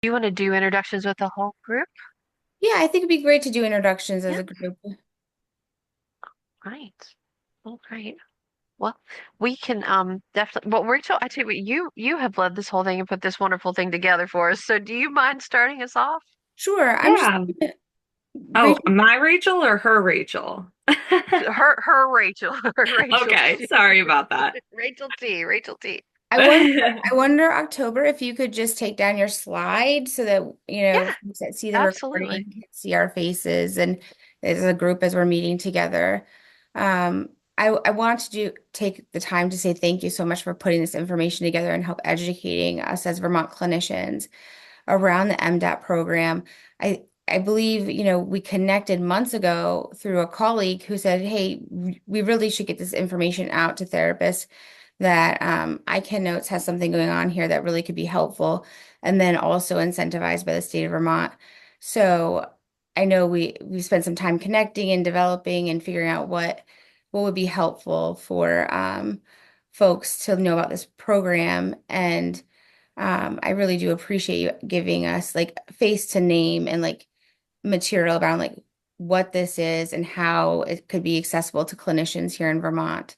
You want to do introductions with the whole group? Yeah, I think it'd be great to do introductions as Yeah, a group. right. All right. Well, we can definitely. Well, Rachel, I tell you what, you have led this whole thing and put this wonderful thing together for us. So, do you mind starting us off? Sure. I'm just Yeah. Oh, Rachel. my Rachel or her Rachel? Her Rachel, her Rachel. Okay, sorry about that. Rachel T. Rachel T. I wonder, October, if you could just take down your slide so that, Yeah, folks that see the recording absolutely. can see our faces and as a group as we're meeting together. I want to take the time to say thank you so much for putting this information together and help educating us as Vermont clinicians around the MDAP program. I believe, we connected months ago through a colleague who said, "Hey, we really should get this information out to therapists that ICANotes has something going on here that really could be helpful, and then also incentivized by the state of Vermont." So I know we spent some time connecting and developing and figuring out what would be helpful for folks to know about this program. And I really do appreciate you giving us like face to name and like material about like what this is and how it could be accessible to clinicians here in Vermont.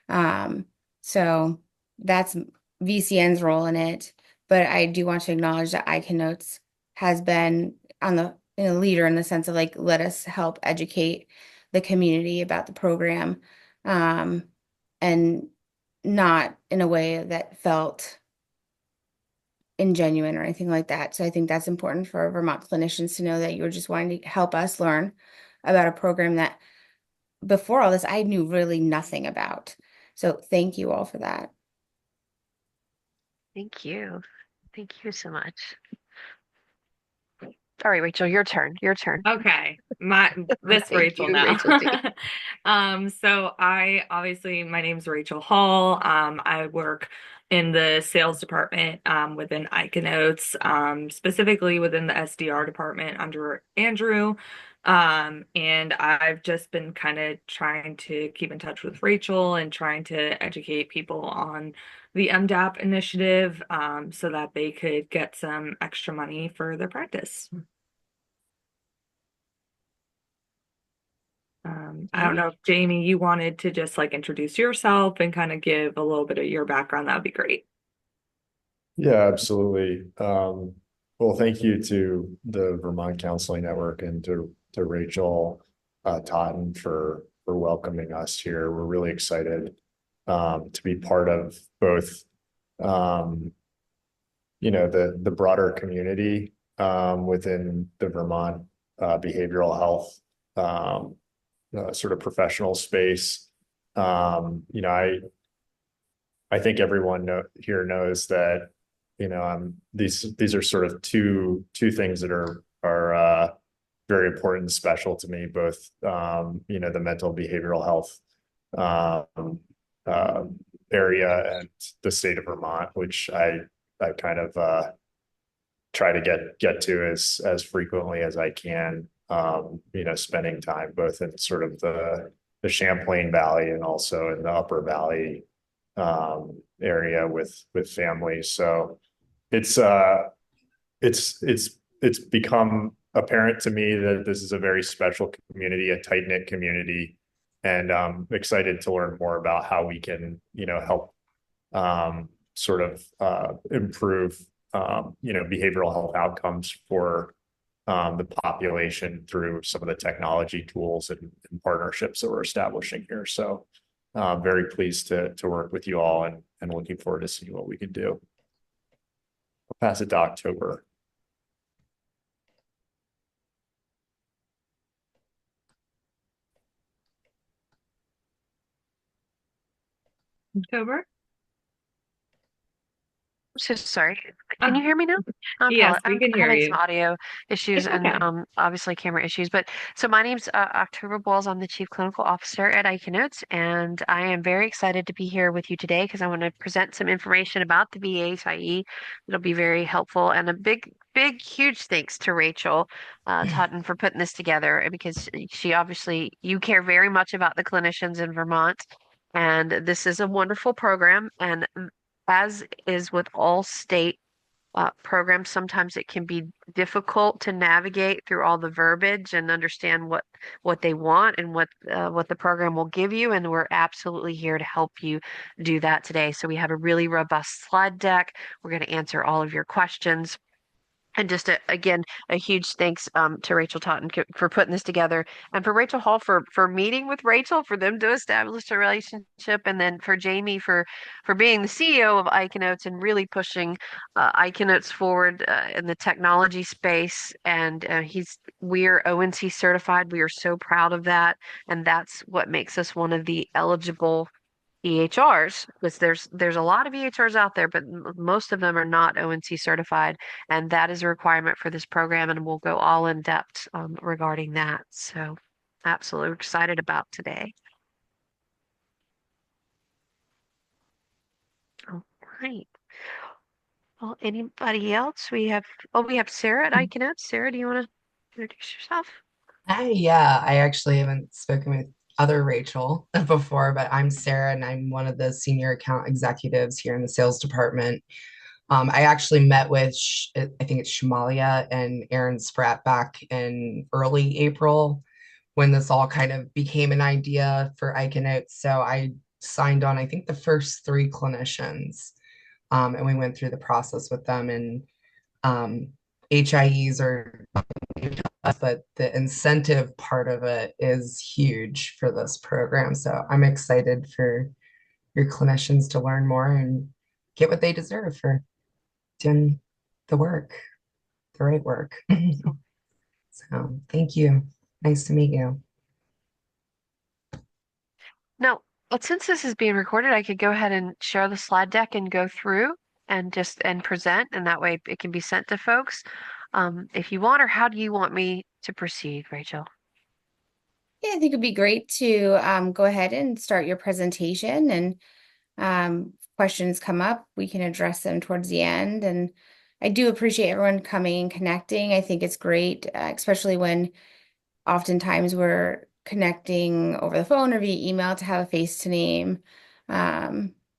Um, so that's VCN's role in it. But I do want to acknowledge that ICANotes has been on the leader in the sense of like let us help educate the community about the program, um, and not in a way that felt ingenuine or anything like that. So I think that's important for Vermont clinicians to know that you're just wanting to help us learn about a program that before all this I knew really nothing about. So thank you all for that. Thank you. Thank you so much. All right, Rachel, your turn. Your turn. Okay, my this Thank Rachel you, now. Rachel T. So I obviously my name's Rachel Hall. I work in the sales department within ICANotes, specifically within the SDR department under Andrew. And I've just been kind of trying to keep in touch with Rachel and trying to educate people on the MDAP initiative, so that they could get some extra money for their practice. I don't Okay. know if Jamie, you wanted to just like introduce yourself and kind of give a little bit of your background. That would be great. Yeah, absolutely. Well, thank you to the Vermont Counseling Network and to Rachel Totten for welcoming us here. We're really excited to be part of both um, the broader community within the Vermont behavioral health sort of professional space. I think everyone here knows that these are sort of two things that are very important and special to me, both the mental behavioral health um, uh, area and the state of Vermont, which I kind of try to get to as frequently as I can. Spending time both in sort of the Champlain Valley and also in the Upper Valley area with families. So it's it's become apparent to me that this is a very special community, a tight knit community, and I'm excited to learn more about how we can help sort of improve behavioral health outcomes for the population through some of the technology tools and partnerships that we're establishing here. So very pleased to work with you all and looking forward to seeing what we can do. I'll pass it to October. October. So sorry. Can you Ah, hear me now? yes, we I'm can hear having some you. audio issues It's and okay. obviously camera issues. But so my name's October Bowles. I'm the Chief Clinical Officer at ICANotes, and I am very excited to be here with you today because I want to present some information about the VHIE. It'll be very helpful, and a big, huge thanks to Rachel Totten for putting this together because she obviously you care very much about the clinicians in Vermont. And this is a wonderful program. And as is with all state programs, sometimes it can be difficult to navigate through all the verbiage and understand what they want and what the program will give you. And we're absolutely here to help you do that today. So we have a really robust slide deck. We're going to answer all of your questions. And just again, a huge thanks to Rachel Totten for putting this together, and for Rachel Hall for meeting with Rachel, for them to establish a relationship, and then for Jamie for being the CEO of ICANotes and really pushing ICANotes forward in the technology space. And we're ONC certified. We are so proud of that, and that's what makes us one of the eligible EHRs, because there's a lot of EHRs out there, but most of them are not ONC certified, and that is a requirement for this program, and we'll go all in depth regarding that. So, absolutely excited about today. All right. Well, anybody else? We have Sarah at ICANotes. Sarah, do you want to introduce yourself? Hi, yeah, I actually haven't spoken with other Rachel before, but I'm Sarah and I'm one of the senior account executives here in the sales department. I actually met with, I think it's Shamalia and Aaron Spratt back in early April when this all kind of became an idea for ICANotes. So I signed on, I think, the first three clinicians, and we went through the process with them. And HIEs are, but the incentive part of it is huge for this program. So I'm excited for your clinicians to learn more and get what they deserve for doing the work, the right work. So thank you. Nice to meet you. Now, but since this is being recorded, I could go ahead and share the slide deck and go through and present, and that way it can be sent to folks if you want. Or how do you want me to proceed, Rachel? Yeah, I think it'd be great to go ahead and start your presentation, and questions come up, we can address them towards the end. And I do appreciate everyone coming and connecting. I think it's great, especially when oftentimes we're connecting over the phone or via email, to have a face to name.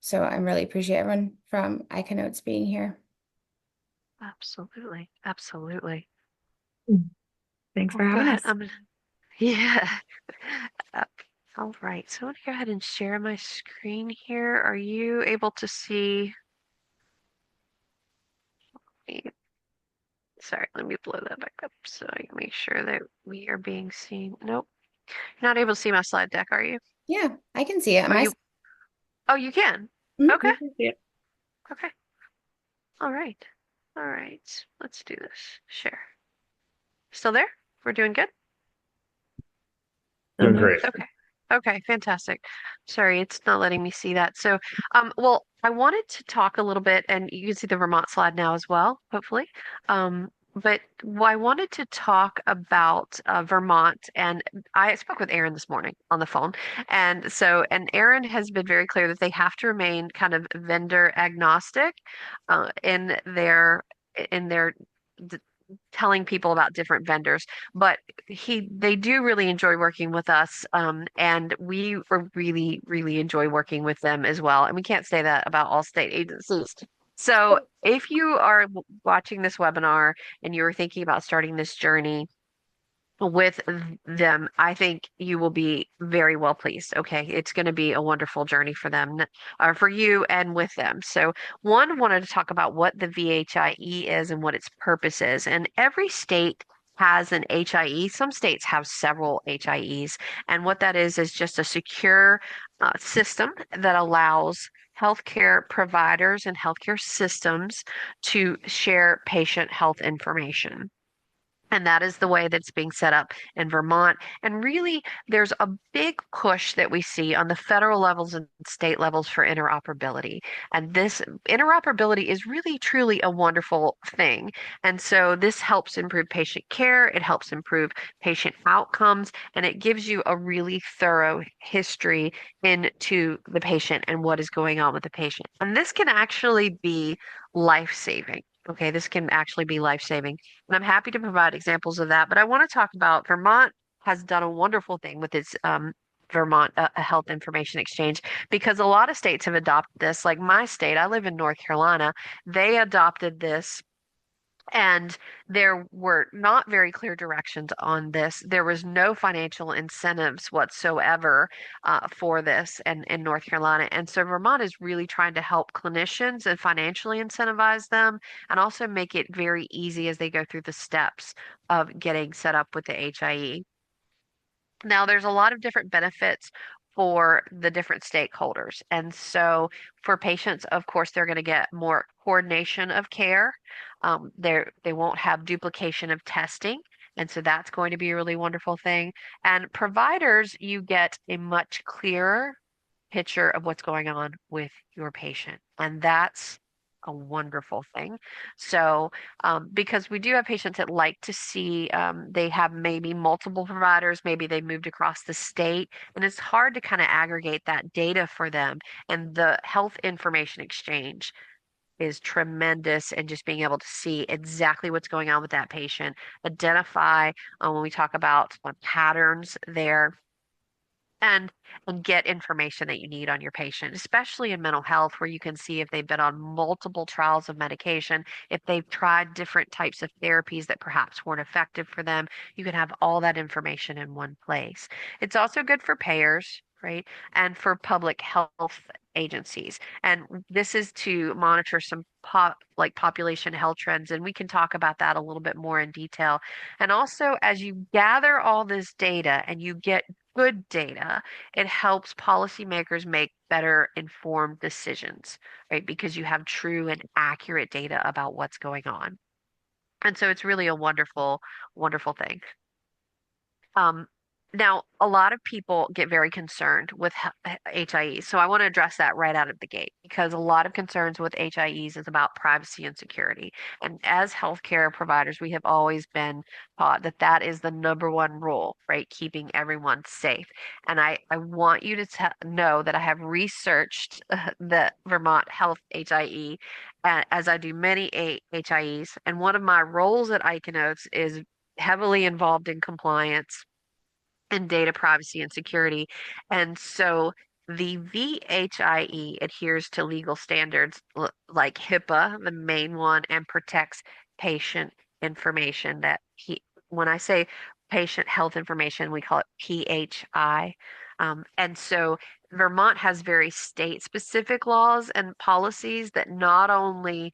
So I really appreciate everyone from ICANotes being here. Absolutely, absolutely. Thanks for Well, go having ahead. us. Yeah. Uh, all right. So I'm going to go ahead and share my screen here. Are you able to see me? Sorry, let me blow that back up so I can make sure that we are being seen. Nope. You're not able to see my slide deck, are you? Yeah, I can see it. Are you? Oh, you can. Mhm. Okay. Yeah. Okay. All right. All right. Let's do this. Share. Still there? We're doing good? Doing great. Okay. Okay, fantastic. Sorry, it's not letting me see that. So, well, I wanted to talk a little bit, and you can see the Vermont slide now as well, hopefully. But I wanted to talk about Vermont, and I spoke with Aaron this morning on the phone, and Aaron has been very clear that they have to remain kind of vendor agnostic in their d telling people about different vendors, but they do really enjoy working with us, and we really enjoy working with them as well. And we can't say that about all state agencies. So if you are watching this webinar and you're thinking about starting this journey with them, I think you will be very well pleased. Okay, it's going to be a wonderful journey for them, or for you and with them. So, one, wanted to talk about what the VHIE is and what its purpose is. And every state has an HIE. Some states have several HIEs, and what that is just a secure system that allows healthcare providers and healthcare systems to share patient health information. And that is the way that's being set up in Vermont. And really, there's a big push that we see on the federal levels and state levels for interoperability. And this interoperability is really, truly a wonderful thing. And so this helps improve patient care, it helps improve patient outcomes, and it gives you a really thorough history into the patient and what is going on with the patient. And this can actually be life-saving. Okay, this can actually be life-saving. And I'm happy to provide examples of that. But I want to talk about Vermont has done a wonderful thing with its Vermont a health information exchange, because a lot of states have adopted this. Like my state, I live in North Carolina, they adopted this. And there were not very clear directions on this. There was no financial incentives whatsoever for this in North Carolina. And so Vermont is really trying to help clinicians and financially incentivize them and also make it very easy as they go through the steps of getting set up with the HIE. Now, there's a lot of different benefits for the different stakeholders. And so for patients, of course, they're going to get more coordination of care. They won't have duplication of testing. And so that's going to be a really wonderful thing. And providers, you get a much clearer picture of what's going on with your patient. And that's a wonderful thing. So, because we do have patients that like to see, they have maybe multiple providers, maybe they moved across the state, and it's hard to kind of aggregate that data for them. And the health information exchange is tremendous and just being able to see exactly what's going on with that patient, identify when we talk about patterns there and get information that you need on your patient, especially in mental health, where you can see if they've been on multiple trials of medication, if they've tried different types of therapies that perhaps weren't effective for them. You can have all that information in one place. It's also good for payers, right? And for public health agencies. And this is to monitor some population health trends. And we can talk about that a little bit more in detail. And also, as you gather all this data and you get good data, it helps policymakers make better informed decisions, right? Because you have true and accurate data about what's going on. And so it's really a wonderful, wonderful thing. Um, Now, a lot of people get very concerned with HIEs. So I want to address that right out of the gate because a lot of concerns with HIEs is about privacy and security. And as healthcare providers, we have always been taught that that is the number one rule, right? Keeping everyone safe. And I want you to know that I have researched the Vermont Health HIE as I do many HIEs. And one of my roles at ICANotes is heavily involved in compliance and data privacy and security. And so the VHIE adheres to legal standards like HIPAA, the main one, and protects patient information when I say patient health information, we call it PHI. And so Vermont has very state specific laws and policies that not only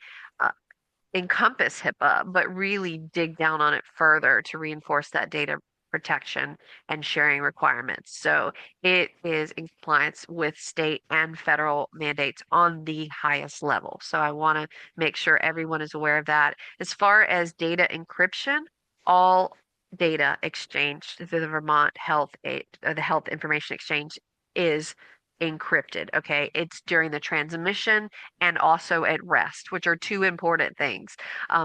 encompass HIPAA, but really dig down on it further to reinforce that data protection and sharing requirements. So it is in compliance with state and federal mandates on the highest level. So I want to make sure everyone is aware of that. As far as data encryption, all data exchanged through the Vermont Health or the Health Information Exchange is encrypted. Okay, it's during the transmission and also at rest, which are two important things.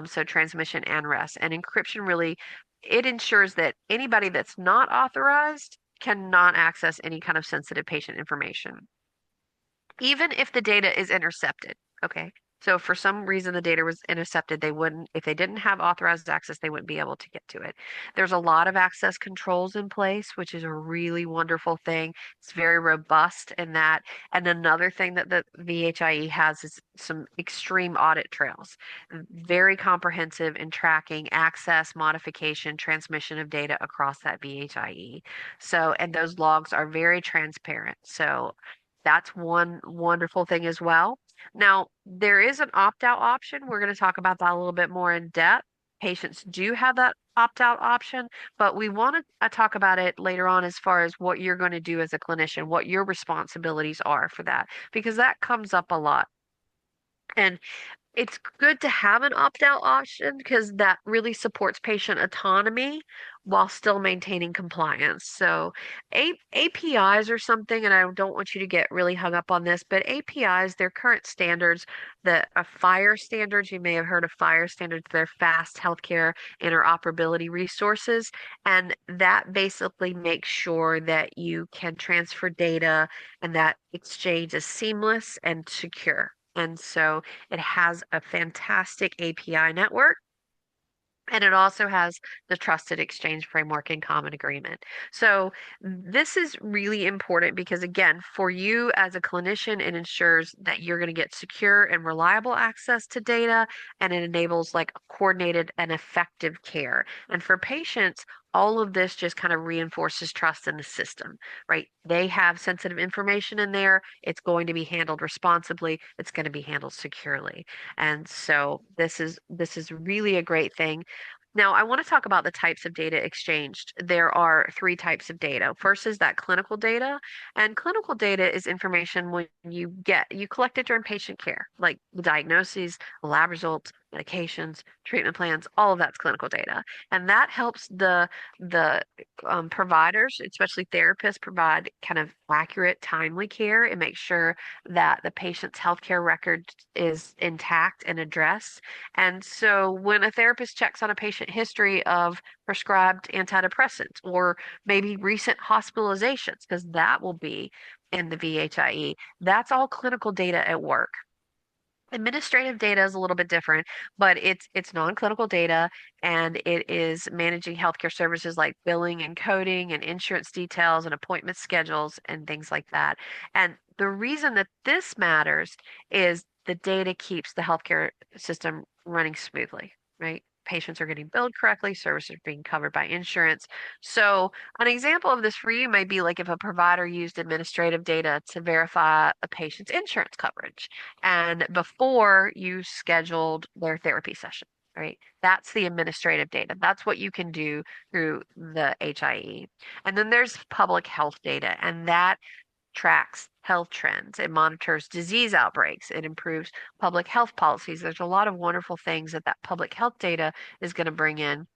So transmission and rest. And encryption really, it ensures that anybody that's not authorized cannot access any kind of sensitive patient information, even if the data is intercepted. Okay. So if for some reason the data was intercepted, they wouldn't, if they didn't have authorized access, they wouldn't be able to get to it. There's a lot of access controls in place, which is a really wonderful thing. It's very robust in that. And another thing that the VHIE has is some extreme audit trails, very comprehensive in tracking access, modification, transmission of data across that VHIE. So, and those logs are very transparent. So that's one wonderful thing as well. Now, there is an opt-out option. We're going to talk about that a little bit more in depth. Patients do have that opt-out option, but we want to talk about it later on as far as what you're going to do as a clinician, what your responsibilities are for that, because that comes up a lot. And it's good to have an opt-out option because that really supports patient autonomy while still maintaining compliance. So APIs are something, and I don't want you to get really hung up on this, but APIs, they're current standards that are FHIR standards. You may have heard of FHIR standards. They're fast healthcare interoperability resources. And that basically makes sure that you can transfer data and that exchange is seamless and secure. And so it has a fantastic API network. And it also has the trusted exchange framework and common agreement. So this is really important because, again, for you as a clinician, it ensures that you're going to get secure and reliable access to data, and it enables like coordinated and effective care. And for patients, all of this just kind of reinforces trust in the system, right? They have sensitive information in there. It's going to be handled responsibly. It's going to be handled securely. And so this is really a great thing. Now, I want to talk about the types of data exchanged. There are three types of data. First is that clinical data, and clinical data is information when you collect it during patient care, like the diagnoses, lab results, medications, treatment plans, all of that's clinical data. And that helps the providers, especially therapists, provide kind of accurate, timely care and make sure that the patient's healthcare record is intact and addressed. And so when a therapist checks on a patient history of prescribed antidepressants or maybe recent hospitalizations, because that will be in the VHIE, that's all clinical data at work. Administrative data is a little bit different, but it's non-clinical data, and it is managing healthcare services like billing and coding and insurance details and appointment schedules and things like that. And the reason that this matters is the data keeps the healthcare system running smoothly, right? Patients are getting billed correctly, services are being covered by insurance. So an example of this for you may be like if a provider used administrative data to verify a patient's insurance coverage and before you scheduled their therapy session, right? That's the administrative data. That's what you can do through the HIE. And then there's public health data, and that tracks health trends. It monitors disease outbreaks. It improves public health policies. There's a lot of wonderful things that public health data is going to bring in,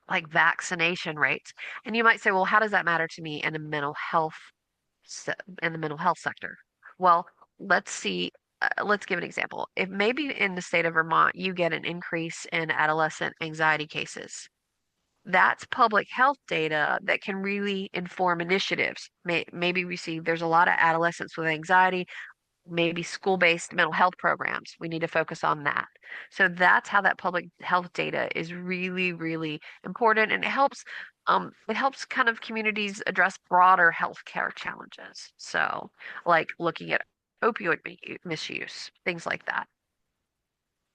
like vaccination rates. And you might say, well, how does that matter to me in the mental health sector? Well, let's see. Let's give an example. If maybe in the state of Vermont you get an increase in adolescent anxiety cases, that's public health data that can really inform initiatives. Maybe we see there's a lot of adolescents with anxiety, maybe school-based mental health programs. We need to focus on that. So that's how that public health data is really, really important, and it helps kind of communities address broader healthcare challenges. So, like looking at opioid misuse, things like that.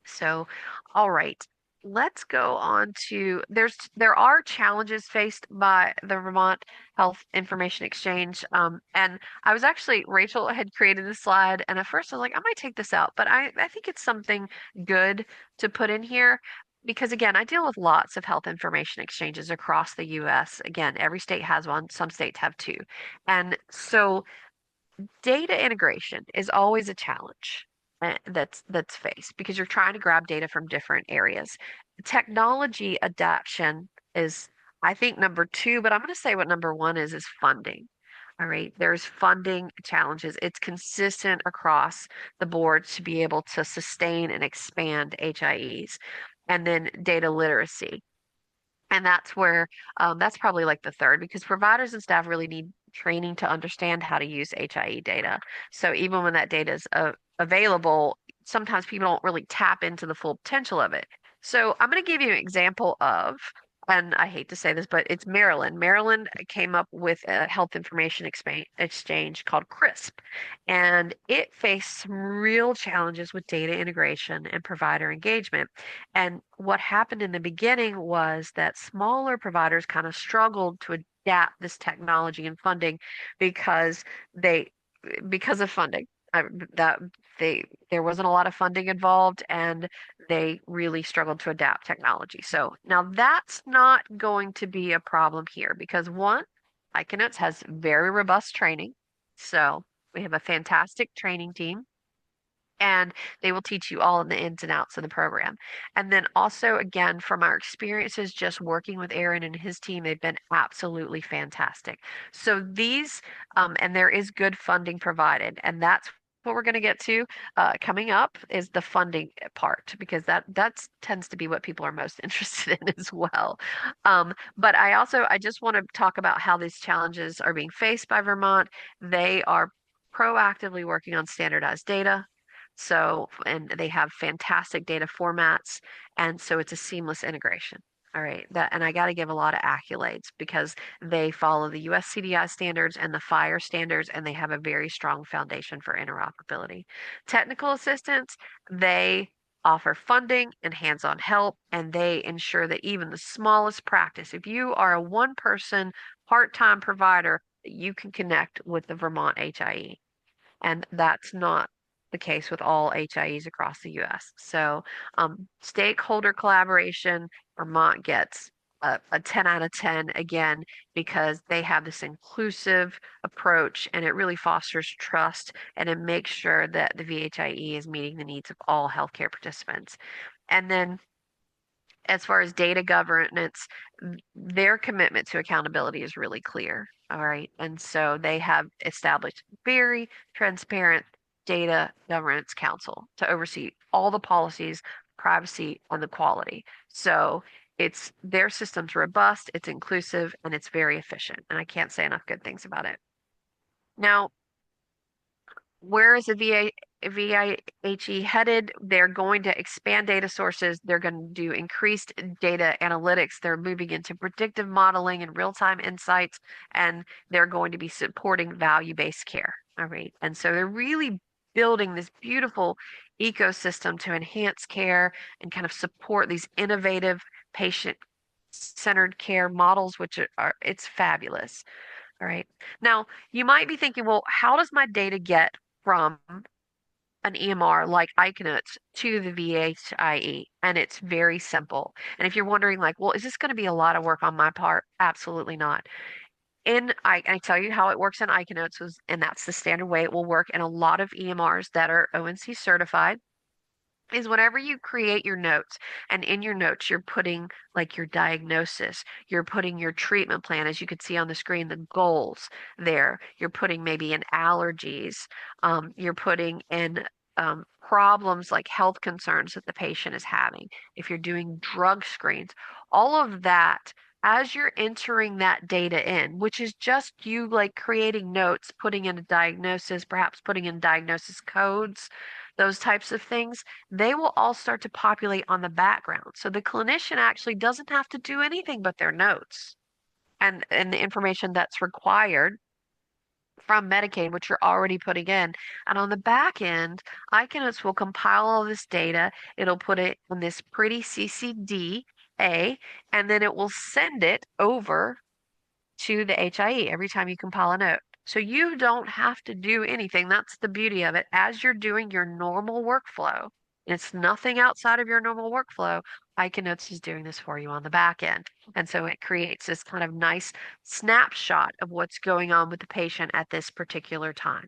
So, all right. Let's go on to there are challenges faced by the Vermont Health Information Exchange. And I was actually Rachel had created this slide, and at first I was like, I might take this out, but I think it's something good to put in here because again, I deal with lots of health information exchanges across the US. Again, every state has one, some states have two. And so data integration is always a challenge that's faced because you're trying to grab data from different areas. Technology adoption is, I think, number two, but I'm going to say what number one is funding. All right, there's funding challenges. It's consistent across the board to be able to sustain and expand HIEs. And then data literacy. And that's probably like the third because providers and staff really need training to understand how to use HIE data. So even when that data is available, sometimes people don't really tap into the full potential of it. So I'm going to give you an example of, and I hate to say this, but it's Maryland. Maryland came up with a health information exchange called CRISP, and it faced some real challenges with data integration and provider engagement. And what happened in the beginning was that smaller providers kind of struggled to adapt this technology and funding because they because of funding. That there wasn't a lot of funding involved and they really struggled to adapt technology. So now that's not going to be a problem here because one, ICANotes has very robust training. So we have a fantastic training team and they will teach you all of the ins and outs of the program. And then also, again, from our experiences just working with Aaron and his team, they've been absolutely fantastic. So and there is good funding provided, and that's what we're going to get to coming up is the funding part because that tends to be what people are most interested in as well. But I just want to talk about how these challenges are being faced by Vermont. They are proactively working on standardized data. So, and they have fantastic data formats. And so it's a seamless integration. All right. And I got to give a lot of accolades because they follow the US CDI standards and the FHIR standards, and they have a very strong foundation for interoperability. Technical assistance, they offer funding and hands-on help, and they ensure that even the smallest practice, if you are a one-person part-time provider, you can connect with the Vermont HIE. And that's not the case with all HIEs across the US. So stakeholder collaboration, Vermont gets a 10 out of 10 again, because they have this inclusive approach and it really fosters trust and it makes sure that the VHIE is meeting the needs of all healthcare participants. And then as far as data governance, their commitment to accountability is really clear. All right. And so they have established very transparent data governance council to oversee all the policies, privacy, and the quality. So it's their system's robust, it's inclusive, and it's very efficient. And I can't say enough good things about it. Now, where is the VIHE headed? They're going to expand data sources. They're going to do increased data analytics. They're moving into predictive modeling and real-time insights, and they're going to be supporting value-based care. All right. And so they're really building this beautiful ecosystem to enhance care and kind of support these innovative patient-centered care models, which it's fabulous. All right. Now, you might be thinking, well, how does my data get from an EMR like ICANotes to the VHIE? And it's very simple. And if you're wondering, like, well, is this going to be a lot of work on my part? Absolutely not. I tell you how it works in ICANotes, and that's the standard way it will work in a lot of EMRs that are ONC certified, is whenever you create your notes, and in your notes you're putting like your diagnosis, you're putting your treatment plan, as you can see on the screen, the goals there, you're putting maybe in allergies, you're putting in problems like health concerns that the patient is having, if you're doing drug screens, all of that. As you're entering that data in, which is just you like creating notes, putting in a diagnosis, perhaps putting in diagnosis codes, those types of things, they will all start to populate on the background. So the clinician actually doesn't have to do anything but their notes and the information that's required from Medicaid, which you're already putting in. And on the back end, ICANOTES will compile all this data. It'll put it in this pretty CCDA, and then it will send it over to the HIE every time you compile a note. So you don't have to do anything. That's the beauty of it. As you're doing your normal workflow, it's nothing outside of your normal workflow. ICANotes is doing this for you on the back end. And so it creates this kind of nice snapshot of what's going on with the patient at this particular time.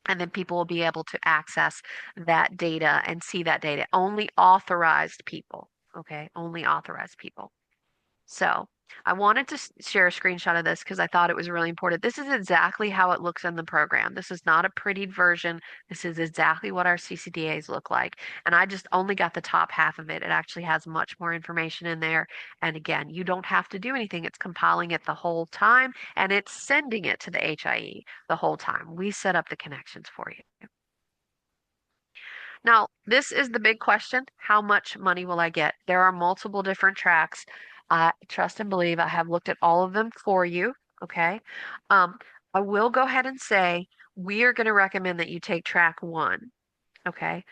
And then people will be able to access that data and see that data. Only authorized people, okay? Only authorized people. So I wanted to share a screenshot of this because I thought it was really important. This is exactly how it looks in the program. This is not a prettied version. This is exactly what our CCDAs look like. And I just only got the top half of it. It actually has much more information in there. And again, you don't have to do anything. It's compiling it the whole time and it's sending it to the HIE the whole time. We set up the connections for you. Now, this is the big question. How much money will I get? There are multiple different tracks. Trust and believe I have looked at all of them for you. Okay. I will go ahead and say we are going to recommend that you take track one. Okay.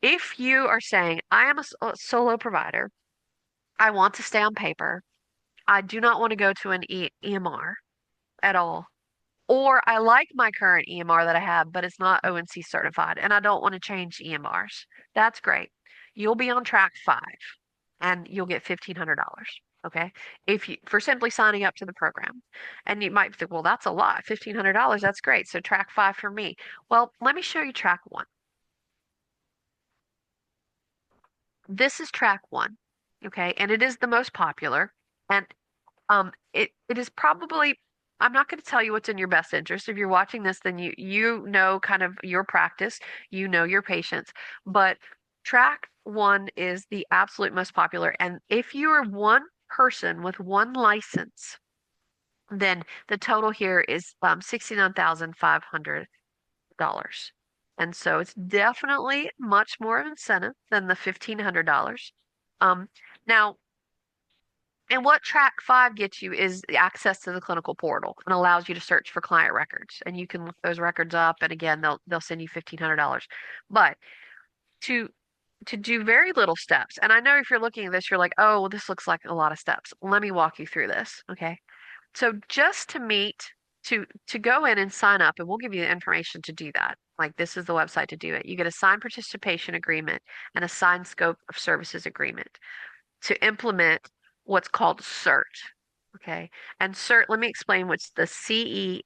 If you are saying, I am a solo provider, I want to stay on paper, I do not want to go to an EMR at all, or I like my current EMR that I have, but it's not ONC certified and I don't want to change EMRs. That's great. You'll be on track 5 and you'll get $1,500. Okay. If you for simply signing up to the program. And you might think, well, that's a lot. $1,500, that's great. So track 5 for me. Well, let me show you track 1. This is track 1. Okay. And it is the most popular. And it is probably, I'm not going to tell you what's in your best interest. If you're watching this, then you know kind of your practice, you know your patients. But track 1 is the absolute most popular. And if you are one person with one license, then the total here is $69,500. And so it's definitely much more of an incentive than the $1,500. Now, and what track 5 gets you is the access to the clinical portal and allows you to search for client records. And you can look those records up, and again, they'll send you $1,500. But to to do very little steps, and I know if you're looking at this, you're like, oh, well, this looks like a lot of steps. Let me walk you through this, okay? So just to meet, to go in and sign up, and we'll give you the information to do that. Like this is the website to do it. You get a signed participation agreement and a signed scope of services agreement to implement what's called CERT. Okay. And CERT, let me explain what's the CEHRT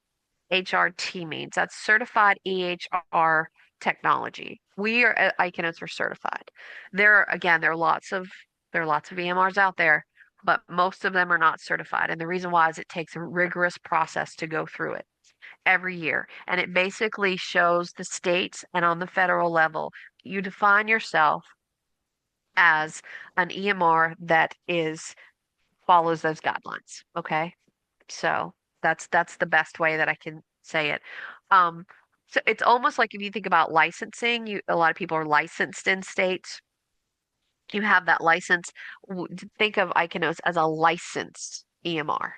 means. That's Certified EHR Technology. We are at ICANotes are certified. There are lots of EMRs out there, but most of them are not certified. And the reason why is it takes a rigorous process to go through it every year. And it basically shows the states and on the federal level, you define yourself as an EMR that follows those guidelines. Okay. So that's the best way that I can say it. Um, so it's almost like if you think about licensing, a lot of people are licensed in states. You have that license. Think of ICANOS as a licensed EMR.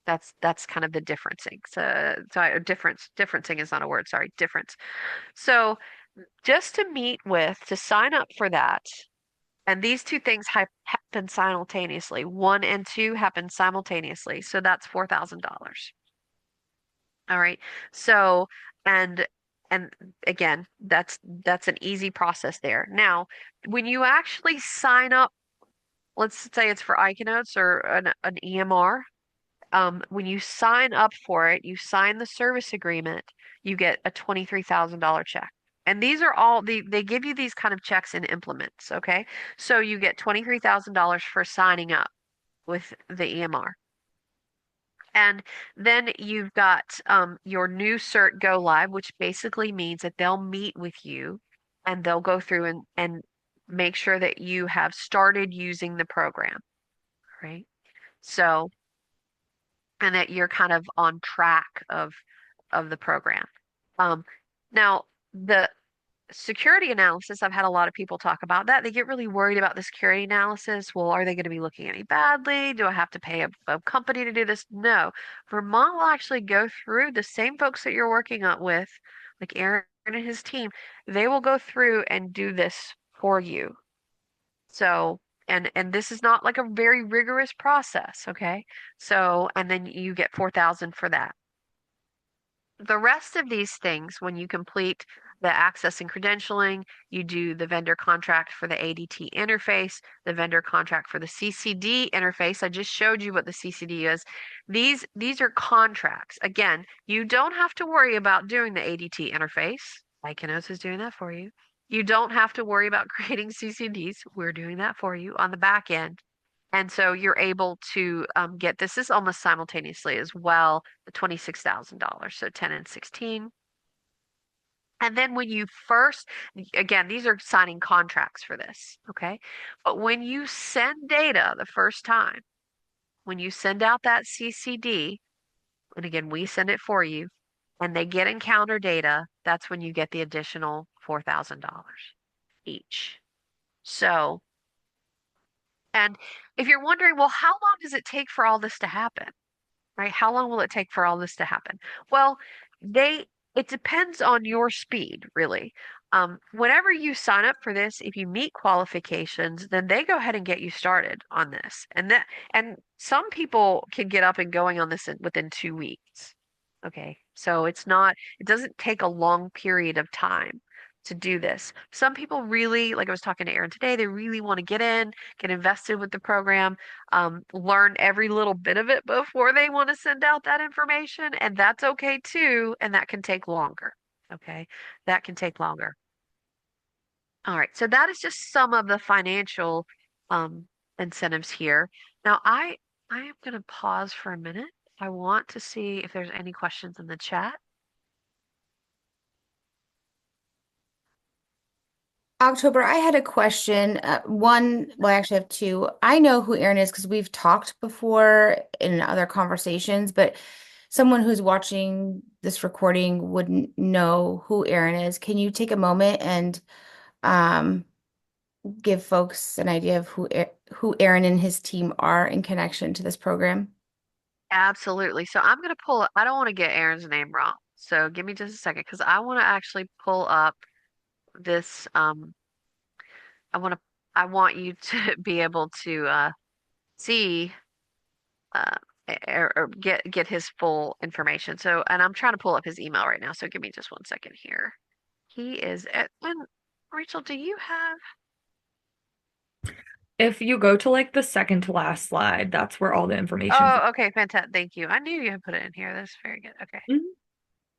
That's kind of the differencing. So differencing is not a word, sorry, difference. So just to sign up for that, and these two things happen simultaneously. 1 and 2 happen simultaneously. So that's $4,000. All right. So, and and again, that's an easy process there. Now, when you actually sign up, let's say it's for ICANOTES or an EMR, when you sign up for it, you sign the service agreement, you get a $23,000 check. And these are all they give you these kind of checks in implements, okay? So you get $23,000 for signing up with the EMR. And then you've got your new cert go live, which basically means that they'll meet with you and they'll go through and make sure that you have started using the program, right? So, and that you're kind of on track of the program. Now the security analysis, I've had a lot of people talk about that. They get really worried about the security analysis. Well, are they going to be looking at me badly? Do I have to pay a company to do this? No. Vermont will actually go through the same folks that you're working on with, like Aaron and his team, they will go through and do this for you. So, and this is not like a very rigorous process, okay? So, and then you get 4,000 for that. The rest of these things, when you complete the access and credentialing, you do the vendor contract for the ADT interface, the vendor contract for the CCD interface. I just showed you what the CCD is. These are contracts. Again, you don't have to worry about doing the ADT interface. ICANOS is doing that for you. You don't have to worry about creating CCDs. We're doing that for you on the back end. And so you're able to get this is almost simultaneously as well, the $26,000. So 10 and 16. And then when you first, again, these are signing contracts for this, okay? But when you send data the first time, when you send out that CCD, and again, we send it for you, and they get encounter data, that's when you get the additional $4,000 each. So, and if you're wondering, well, how long does it take for all this to happen? Right? How long will it take for all this to happen? Well, it depends on your speed, really. Whenever you sign up for this, if you meet qualifications, then they go ahead and get you started on this. And some people can get up and going on this within 2 weeks. Okay. So it doesn't take a long period of time to do this. Some people really, like I was talking to Aaron today, they really want to get invested with the program, learn every little bit of it before they want to send out that information. And that's okay too. And that can take longer. Okay. That can take longer. All right. So that is just some of the financial um, incentives here. Now I am going to pause for a minute. I want to see if there's any questions in the chat. October, I had a question. One, well, I actually have two. I know who Aaron is because we've talked before in other conversations, but someone who's watching this recording wouldn't know who Aaron is, can you take a moment and um, give folks an idea of who Aaron and his team are in connection to this program? Absolutely. So I'm gonna pull. I don't want to get Aaron's name wrong. So give me just a second because I want to actually pull up this. I want to. I want you to be able to see uh, or get his full information. So, and I'm trying to pull up his email right now. So give me just one second here. He is at when Rachel, do you have? If you go to like the second to last slide, that's where all the information's. Oh, okay, fantastic. Thank you. I knew you had put it in here. That's very good. Okay. Mhm.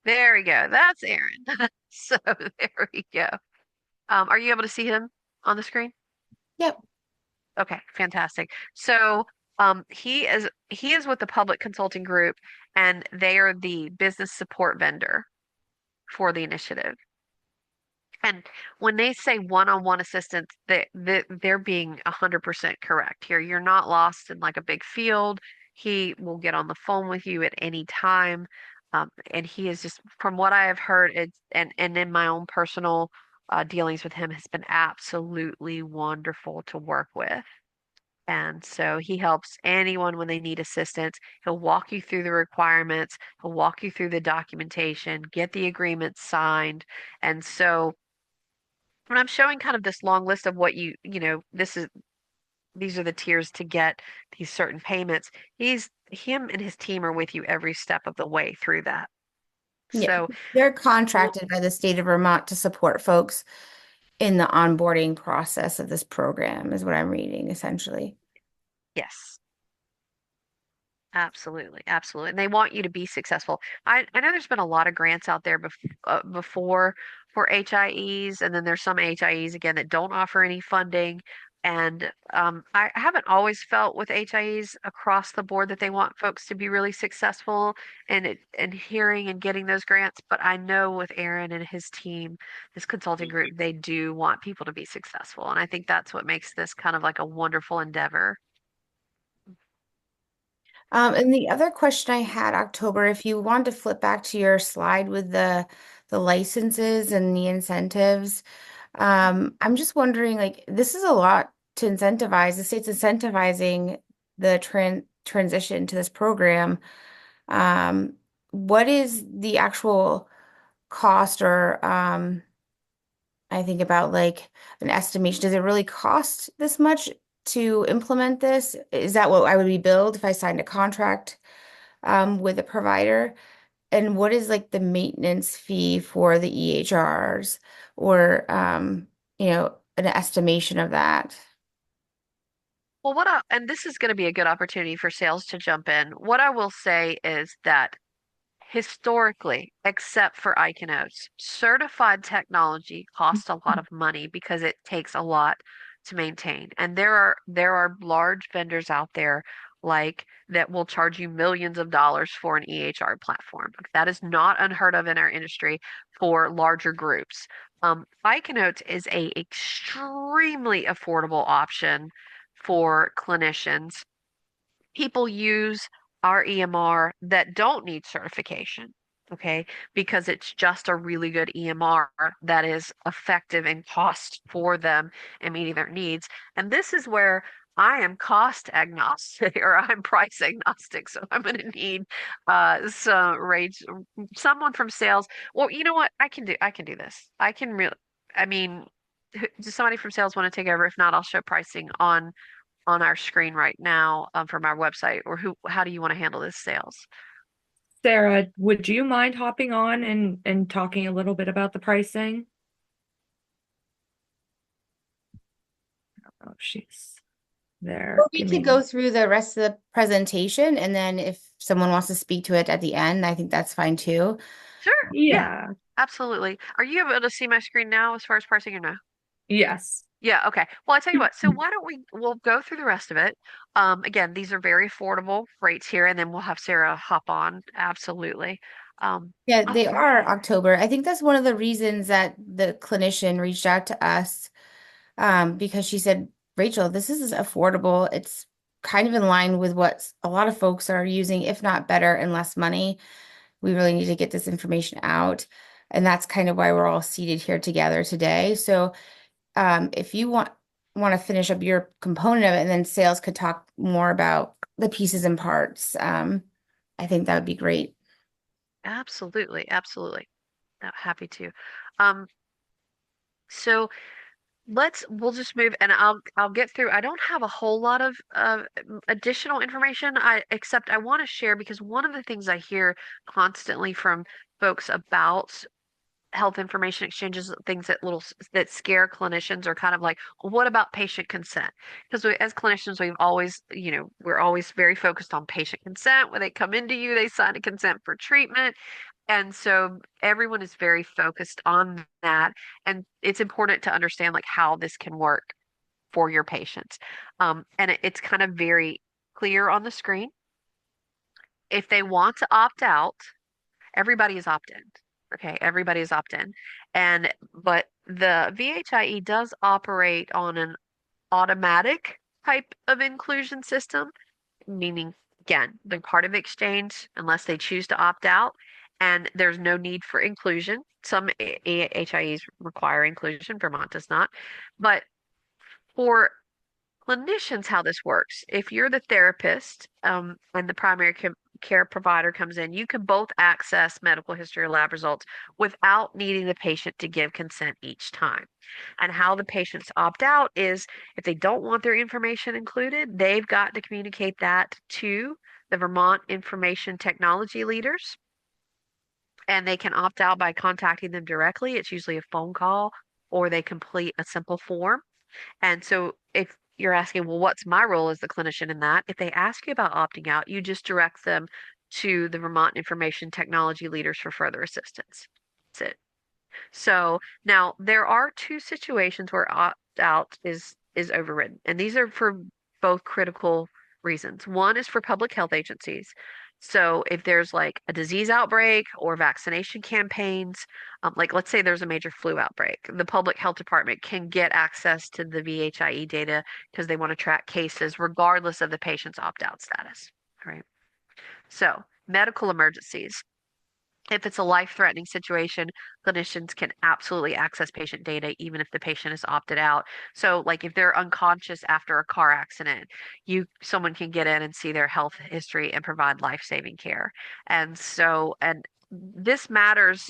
There we go. That's Aaron. So there we go. Are you able to see him on the screen? Yep. Okay, fantastic. So, he is with the Public Consulting Group, and they are the business support vendor for the initiative. And when they say one-on-one assistance, they're being 100% correct here. You're not lost in like a big field. He will get on the phone with you at any time. And he is just, from what I have heard, and in my own personal dealings with him, has been absolutely wonderful to work with. And so he helps anyone when they need assistance. He'll walk you through the requirements, he'll walk you through the documentation, get the agreement signed. And so when I'm showing kind of this long list of what these are the tiers to get these certain payments, him and his team are with you every step of the way through that. Yeah. So, They're well, contracted by the state of Vermont to support folks in the onboarding process of this program, is what I'm reading essentially. yes. Absolutely, absolutely. And they want you to be successful. I know there's been a lot of grants out there before for HIEs, and then there's some HIEs again that don't offer any funding. And I haven't always felt with HIEs across the board that they want folks to be really successful and hearing and getting those grants. But I know with Aaron and his team, this consulting group, they do want people to be successful. And I think that's what makes this kind of like a wonderful endeavor. And the other question I had, October, if you want to flip back to your slide with the licenses and the incentives, I'm just wondering, like, this is a lot to incentivize. The state's incentivizing the transition to this program. Um, what is the actual cost or I think about like an estimation. Does it really cost this much to implement this? Is that what I would be billed if I signed a contract with a provider? And what is like the maintenance fee for the EHRs or an estimation of that? Well, and this is going to be a good opportunity for sales to jump in. What I will say is that historically, except for ICANotes, certified technology costs a lot of money because it takes a lot to maintain. And there are large vendors out there like that will charge you millions of dollars for an EHR platform. That is not unheard of in our industry for larger groups. ICANotes is a extremely affordable option for clinicians. People use our EMR that don't need certification, okay, because it's just a really good EMR that is effective in cost for them and meeting their needs. And this is where I am cost agnostic or I'm price agnostic. So I'm going to need some rage, someone from sales. Well, you know what? I can do this. I can really, I mean, does somebody from sales want to take over? If not, I'll show pricing on our screen right now from our website, or how do you want to handle this sales? Sarah, would you mind hopping on and talking a little bit about the pricing? Oh, she's Or there. we Give could me go one. through the rest of the presentation, and then if someone wants to speak to it at the end, I think that's fine too. Sure. Yeah, Yeah. absolutely. Are you able to see my screen now as far as pricing or no? Yes. Yeah, okay. Well, I tell you what, so why don't we'll go through the rest of it. Again, these are very affordable rates here, and then we'll have Sarah hop on. Absolutely. Yeah, All they are right. October. I think that's one of the reasons that the clinician reached out to us, because she said, Rachel, this is affordable. It's kind of in line with what a lot of folks are using, if not better and less money. We really need to get this information out. And that's kind of why we're all seated here together today. So if you want to finish up your component of it, and then sales could talk more about the pieces and parts, I think that would be great. Absolutely, absolutely. Happy to. Um, so we'll just move and I'll get through. I don't have a whole lot of additional information except I want to share because one of the things I hear constantly from folks about health information exchanges, things that scare clinicians are kind of like, well, what about patient consent? Because as clinicians, we've always, we're always very focused on patient consent. When they come into you, they sign a consent for treatment. And so everyone is very focused on that. And it's important to understand like how this can work for your patients. And it's kind of very clear on the screen. If they want to opt out, everybody is opt-in. Okay, everybody is opt-in. But the VHIE does operate on an automatic type of inclusion system, meaning again, they're part of the exchange unless they choose to opt out, and there's no need for inclusion. Some HIEs require inclusion, Vermont does not. But for clinicians, how this works, if you're the therapist and the primary care provider comes in, you can both access medical history or lab results without needing the patient to give consent each time. And how the patients opt out is if they don't want their information included, they've got to communicate that to the Vermont information technology leaders. And they can opt out by contacting them directly. It's usually a phone call or they complete a simple form. And so if you're asking, well, what's my role as the clinician in that? If they ask you about opting out, you just direct them to the Vermont Information Technology leaders for further assistance. That's it. So now there are two situations where opt-out is overridden, and these are for both critical reasons. One is for public health agencies. So if there's like a disease outbreak or vaccination campaigns, like let's say there's a major flu outbreak, the public health department can get access to the VHIE data because they want to track cases regardless of the patient's opt-out status, right? So medical emergencies. If it's a life-threatening situation, clinicians can absolutely access patient data even if the patient is opted out. So like if they're unconscious after a car accident, someone can get in and see their health history and provide life-saving care. And this matters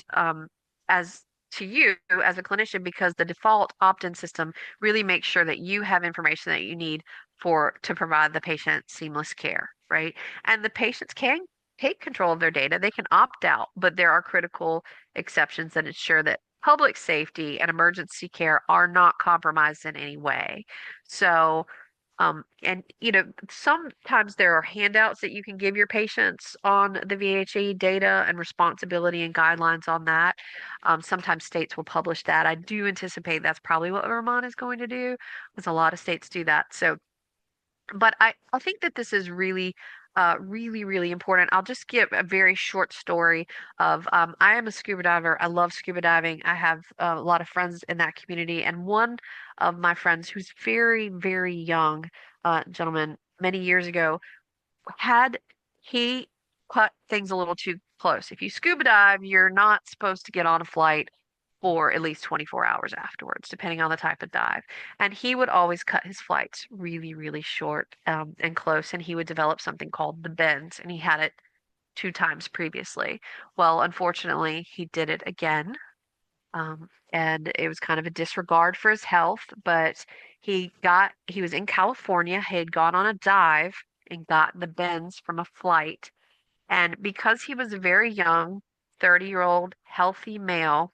as to you as a clinician because the default opt-in system really makes sure that you have information that you need to provide the patient seamless care, right? And the patients can take control of their data. They can opt out, but there are critical exceptions that ensure that public safety and emergency care are not compromised in any way. So, and sometimes there are handouts that you can give your patients on the VHE data and responsibility and guidelines on that. Sometimes states will publish that. I do anticipate that's probably what Vermont is going to do, because a lot of states do that. So but I think that this is really, really, really important. I'll just give a very short story of I am a scuba diver. I love scuba diving. I have a lot of friends in that community, and one of my friends who's very, very young, gentleman, many years ago, had he cut things a little too close. If you scuba dive, you're not supposed to get on a flight for at least 24 hours afterwards, depending on the type of dive. And he would always cut his flights really, really short and close, and he would develop something called the bends, and he had it two times previously. Well, unfortunately, he did it again, and it was kind of a disregard for his health, but he was in California, he had gone on a dive and got the bends from a flight. And because he was a very young, 30-year-old healthy male,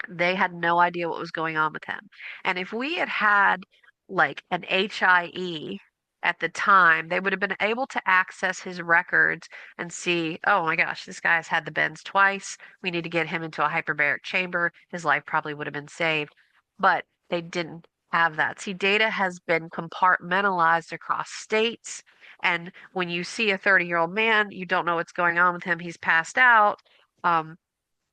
they had no idea what was going on with him. And if we had had like an HIE at the time, they would have been able to access his records and see, oh my gosh, this guy has had the bends twice. We need to get him into a hyperbaric chamber. His life probably would have been saved. But they didn't have that. See, data has been compartmentalized across states. And when you see a 30-year-old man, you don't know what's going on with him. He's passed out. Um,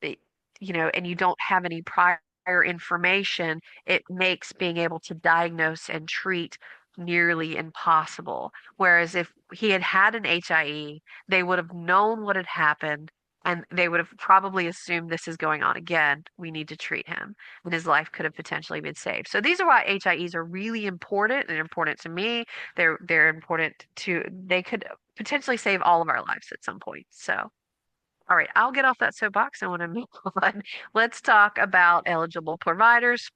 it- and you don't have any prior information, it makes being able to diagnose and treat nearly impossible. Whereas if he had had an HIE, they would have known what had happened and they would have probably assumed this is going on again. We need to treat him, and his life could have potentially been saved. So these are why HIEs are really important. They're important to me. They're important to, they could potentially save all of our lives at some point. So, all right, I'll get off that soapbox. I want to move on. Let's talk about eligible providers.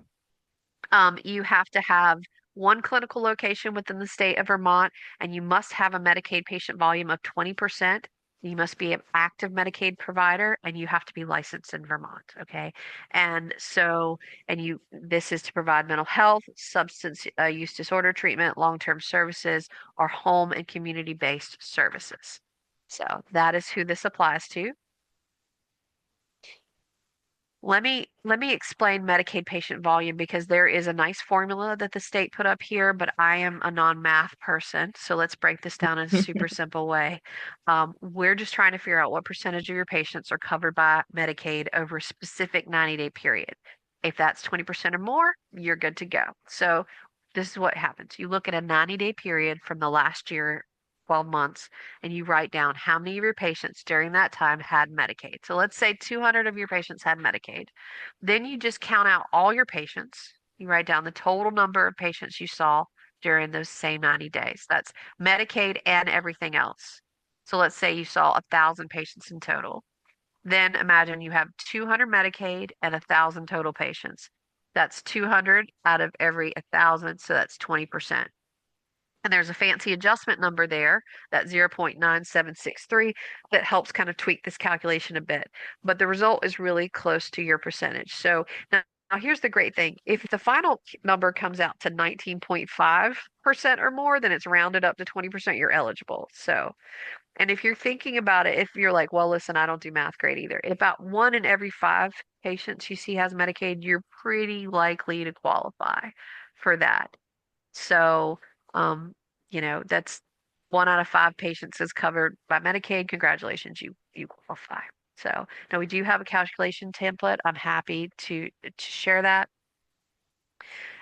You have to have one clinical location within the state of Vermont, and you must have a Medicaid patient volume of 20%. You must be an active Medicaid provider, and you have to be licensed in Vermont. Okay. And so, this is to provide mental health, substance use disorder treatment, long-term services, or home and community-based services. So that is who this applies to. Let me explain Medicaid patient volume because there is a nice formula that the state put up here, but I am a non-math person, so let's break this down in a super simple way. We're just trying to figure out what percentage of your patients are covered by Medicaid over a specific 90-day period. If that's 20% or more, you're good to go. So this is what happens. You look at a 90-day period from the last year, 12 months, and you write down how many of your patients during that time had Medicaid. So let's say 200 of your patients had Medicaid. Then you just count out all your patients. You write down the total number of patients you saw during those same 90 days. That's Medicaid and everything else. So let's say you saw 1,000 patients in total. Then imagine you have 200 Medicaid and 1,000 total patients. That's 200 out of every 1,000, so that's 20%. And there's a fancy adjustment number there, that 0.9763, that helps kind of tweak this calculation a bit. But the result is really close to your percentage. So now here's the great thing. If the final number comes out to 19.5% or more, then it's rounded up to 20%, you're eligible. So, and if you're thinking about it, if you're like, well, listen, I don't do math great either. If about 1 in every 5 patients you see has Medicaid, you're pretty likely to qualify for that. So, that's 1 out of 5 patients is covered by Medicaid. Congratulations, you qualify. So now we do have a calculation template. I'm happy to share that.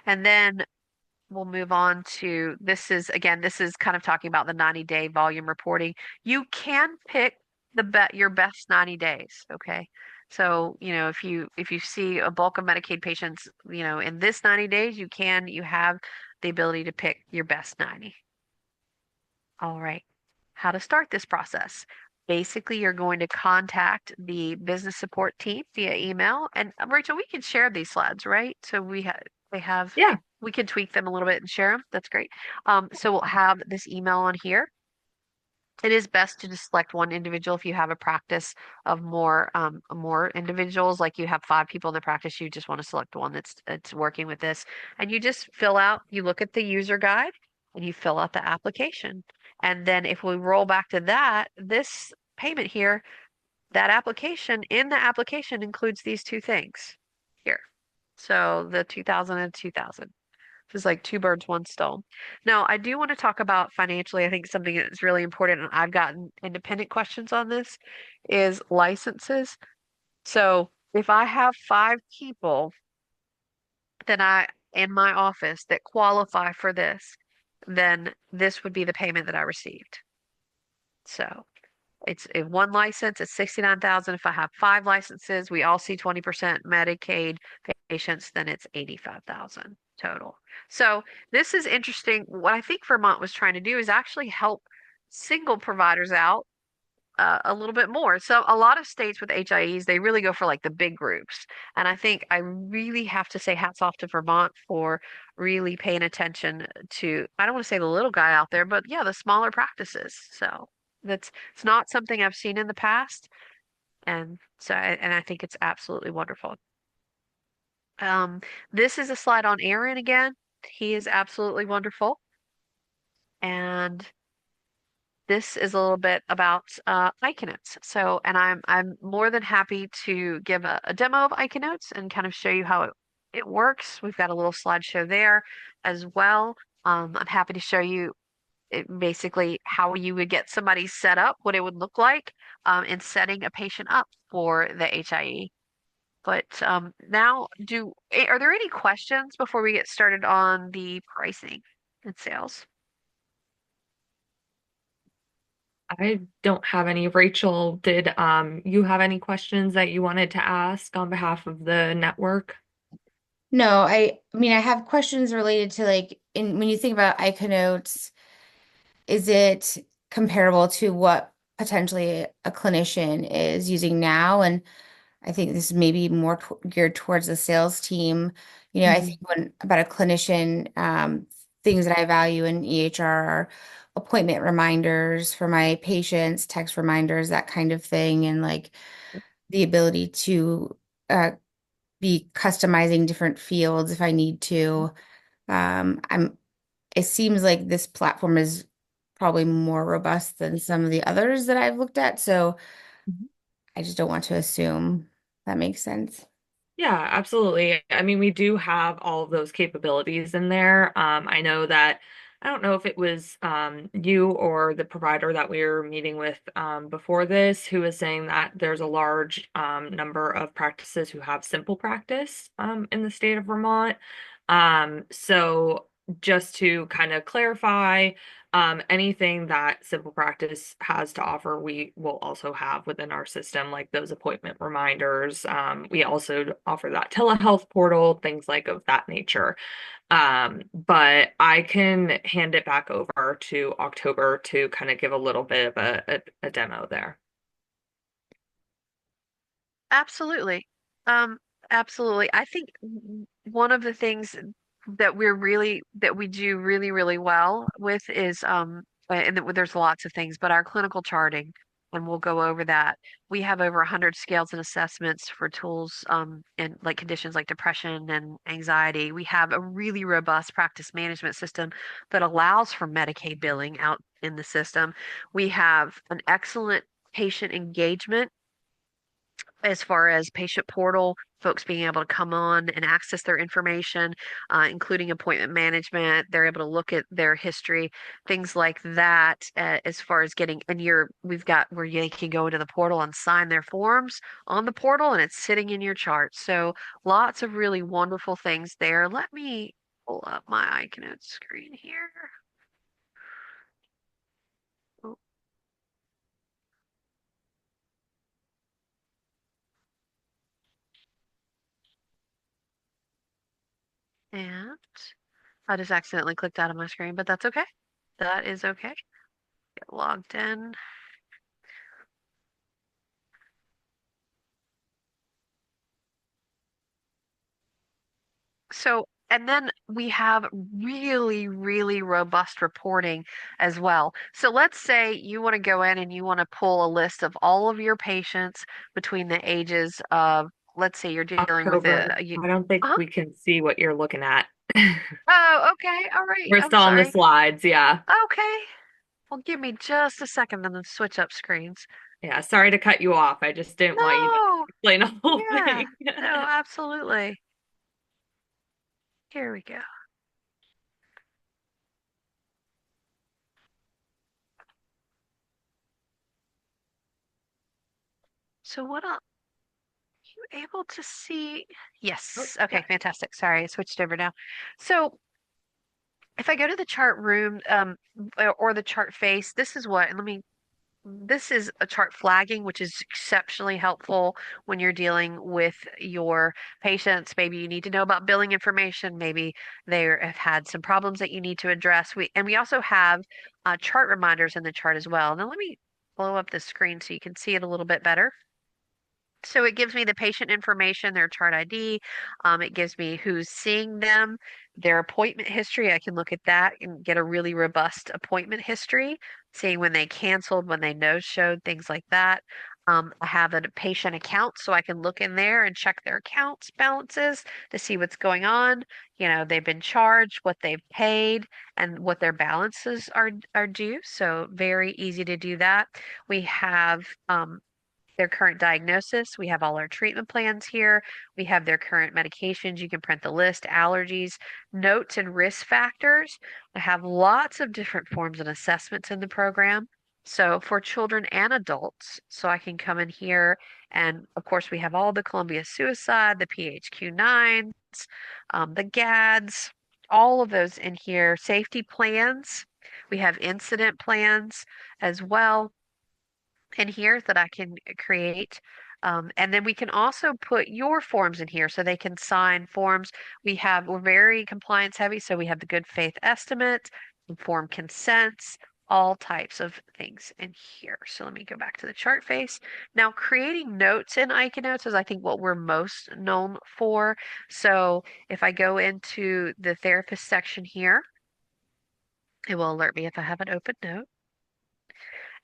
And then we'll move on to this is kind of talking about the 90-day volume reporting. You can pick your best 90 days, okay? So, if you see a bulk of Medicaid patients, in this 90 days, you have the ability to pick your best 90. All right. How to start this process? Basically, you're going to contact the business support team via email. And Rachel, we can share these slides, right? So Yeah. we can tweak them a little bit and share them. That's great. So we'll have this email on here. It is best to just select one individual if you have a practice of more individuals, like you have 5 people in the practice, you just want to select one that's working with this. And you just you look at the user guide and you fill out the application. And then if we roll back to this payment here, in the application includes these 2 things here. So the 2,000 and 2,000. It's like 2 birds, 1 stone. Now, I do want to talk about financially. I think something that's really important, and I've gotten independent questions on this, is licenses. So if I have 5 people in my office that qualify for this, then this would be the payment that I received. So if 1 license, it's 69,000. If I have 5 licenses, we all see 20% Medicaid patients, then it's 85,000 total. So this is interesting. What I think Vermont was trying to do is actually help single providers out a little bit more. So a lot of states with HIEs, they really go for like the big groups. And I think I really have to say hats off to Vermont for really paying attention to, I don't want to say the little guy out there, but yeah, the smaller practices. So it's not something I've seen in the past. And I think it's absolutely wonderful. This is a slide on Aaron again. He is absolutely wonderful. And this is a little bit about ICANotes. So, and I'm more than happy to give a demo of ICANotes and kind of show you how it works. We've got a little slideshow there as well. I'm happy to show you basically how you would get somebody set up, what it would look like in setting a patient up for the HIE. But now, are there any questions before we get started on the pricing? in sales. I don't have any. Rachel, did you have any questions that you wanted to ask on behalf of the network? No, I mean I have questions related to like in when you think about ICANotes, is it comparable to what potentially a clinician is using now? And I think this is maybe more geared towards the sales team. You know, I Mhm. think when about a clinician, things that I value in EHR are appointment reminders for my patients, text reminders, that kind of thing, and like the ability to uh, be customizing different fields if I need to. I'm it seems like this platform is probably more robust than some of the others that I've looked at, so I just don't want to assume that makes sense. Yeah, absolutely. I mean, we do have all of those capabilities in there. I know that I don't know if it was you or the provider that we were meeting with before this who was saying that there's a large number of practices who have simple practice in the state of Vermont. So just to kind of clarify, anything that Simple Practice has to offer, we will also have within our system, like those appointment reminders. We also offer that telehealth portal, things like of that nature. But I can hand it back over to October to kind of give a little bit of a demo there. Absolutely. Um, Absolutely. I think one of the things that we do really, really well with is there's lots of things, but our clinical charting, and we'll go over that. We have over 100 scales and assessments for tools and like conditions like depression and anxiety. We have a really robust practice management system that allows for Medicaid billing out in the system. We have an excellent patient engagement as far as patient portal, folks being able to come on and access their information, including appointment management. They're able to look at their history, things like that. As far as getting, and we've got where they can go into the portal and sign their forms on the portal, and it's sitting in your chart. So lots of really wonderful things there. Let me pull up my iCanOte screen here. Oh, and I just accidentally clicked out of my screen, but that's okay. That is okay. Get logged in. So, and then we have really, really robust reporting as well. So let's say you want to go in and you want to pull a list of all of your patients between the ages of, let's say you're dealing with October, I don't think uh-huh. we can see what you're looking at. Oh, okay. All right. We're I'm still on the sorry. slides, yeah. Okay. Well, give me just a second and then switch up screens. Yeah, sorry to cut you off. I just didn't want you to No. explain the whole Yeah. thing. No, absolutely. Here we go. So what else? You able to see? Oh, Yes. yeah. Okay, fantastic. Sorry, I switched over now. So if I go to the chart room, or the chart face, this is what, and this is a chart flagging, which is exceptionally helpful when you're dealing with your patients. Maybe you need to know about billing information. Maybe they have had some problems that you need to address. We also have chart reminders in the chart as well. Now let me blow up the screen so you can see it a little bit better. So it gives me the patient information, their chart ID. It gives me who's seeing them, their appointment history. I can look at that and get a really robust appointment history, seeing when they canceled, when they no-showed, things like that. I have a patient account, so I can look in there and check their accounts balances to see what's going on. You know, they've been charged, what they've paid, and what their balances are due. So very easy to do that. We have their current diagnosis. We have all our treatment plans here. We have their current medications. You can print the list, allergies, notes, and risk factors. I have lots of different forms and assessments in the program. So for children and adults, so I can come in here and of course we have all the Columbia suicide, the PHQ-9s, the GADs. all of those in here. Safety plans. We have incident plans as well in here that I can create. And then we can also put your forms in here so they can sign forms. We're very compliance heavy, so we have the good faith estimate, informed consents, all types of things in here. So let me go back to the chart face. Now, creating notes in ICANotes is, I think, what we're most known for. So if I go into the therapist section here, it will alert me if I have an open note.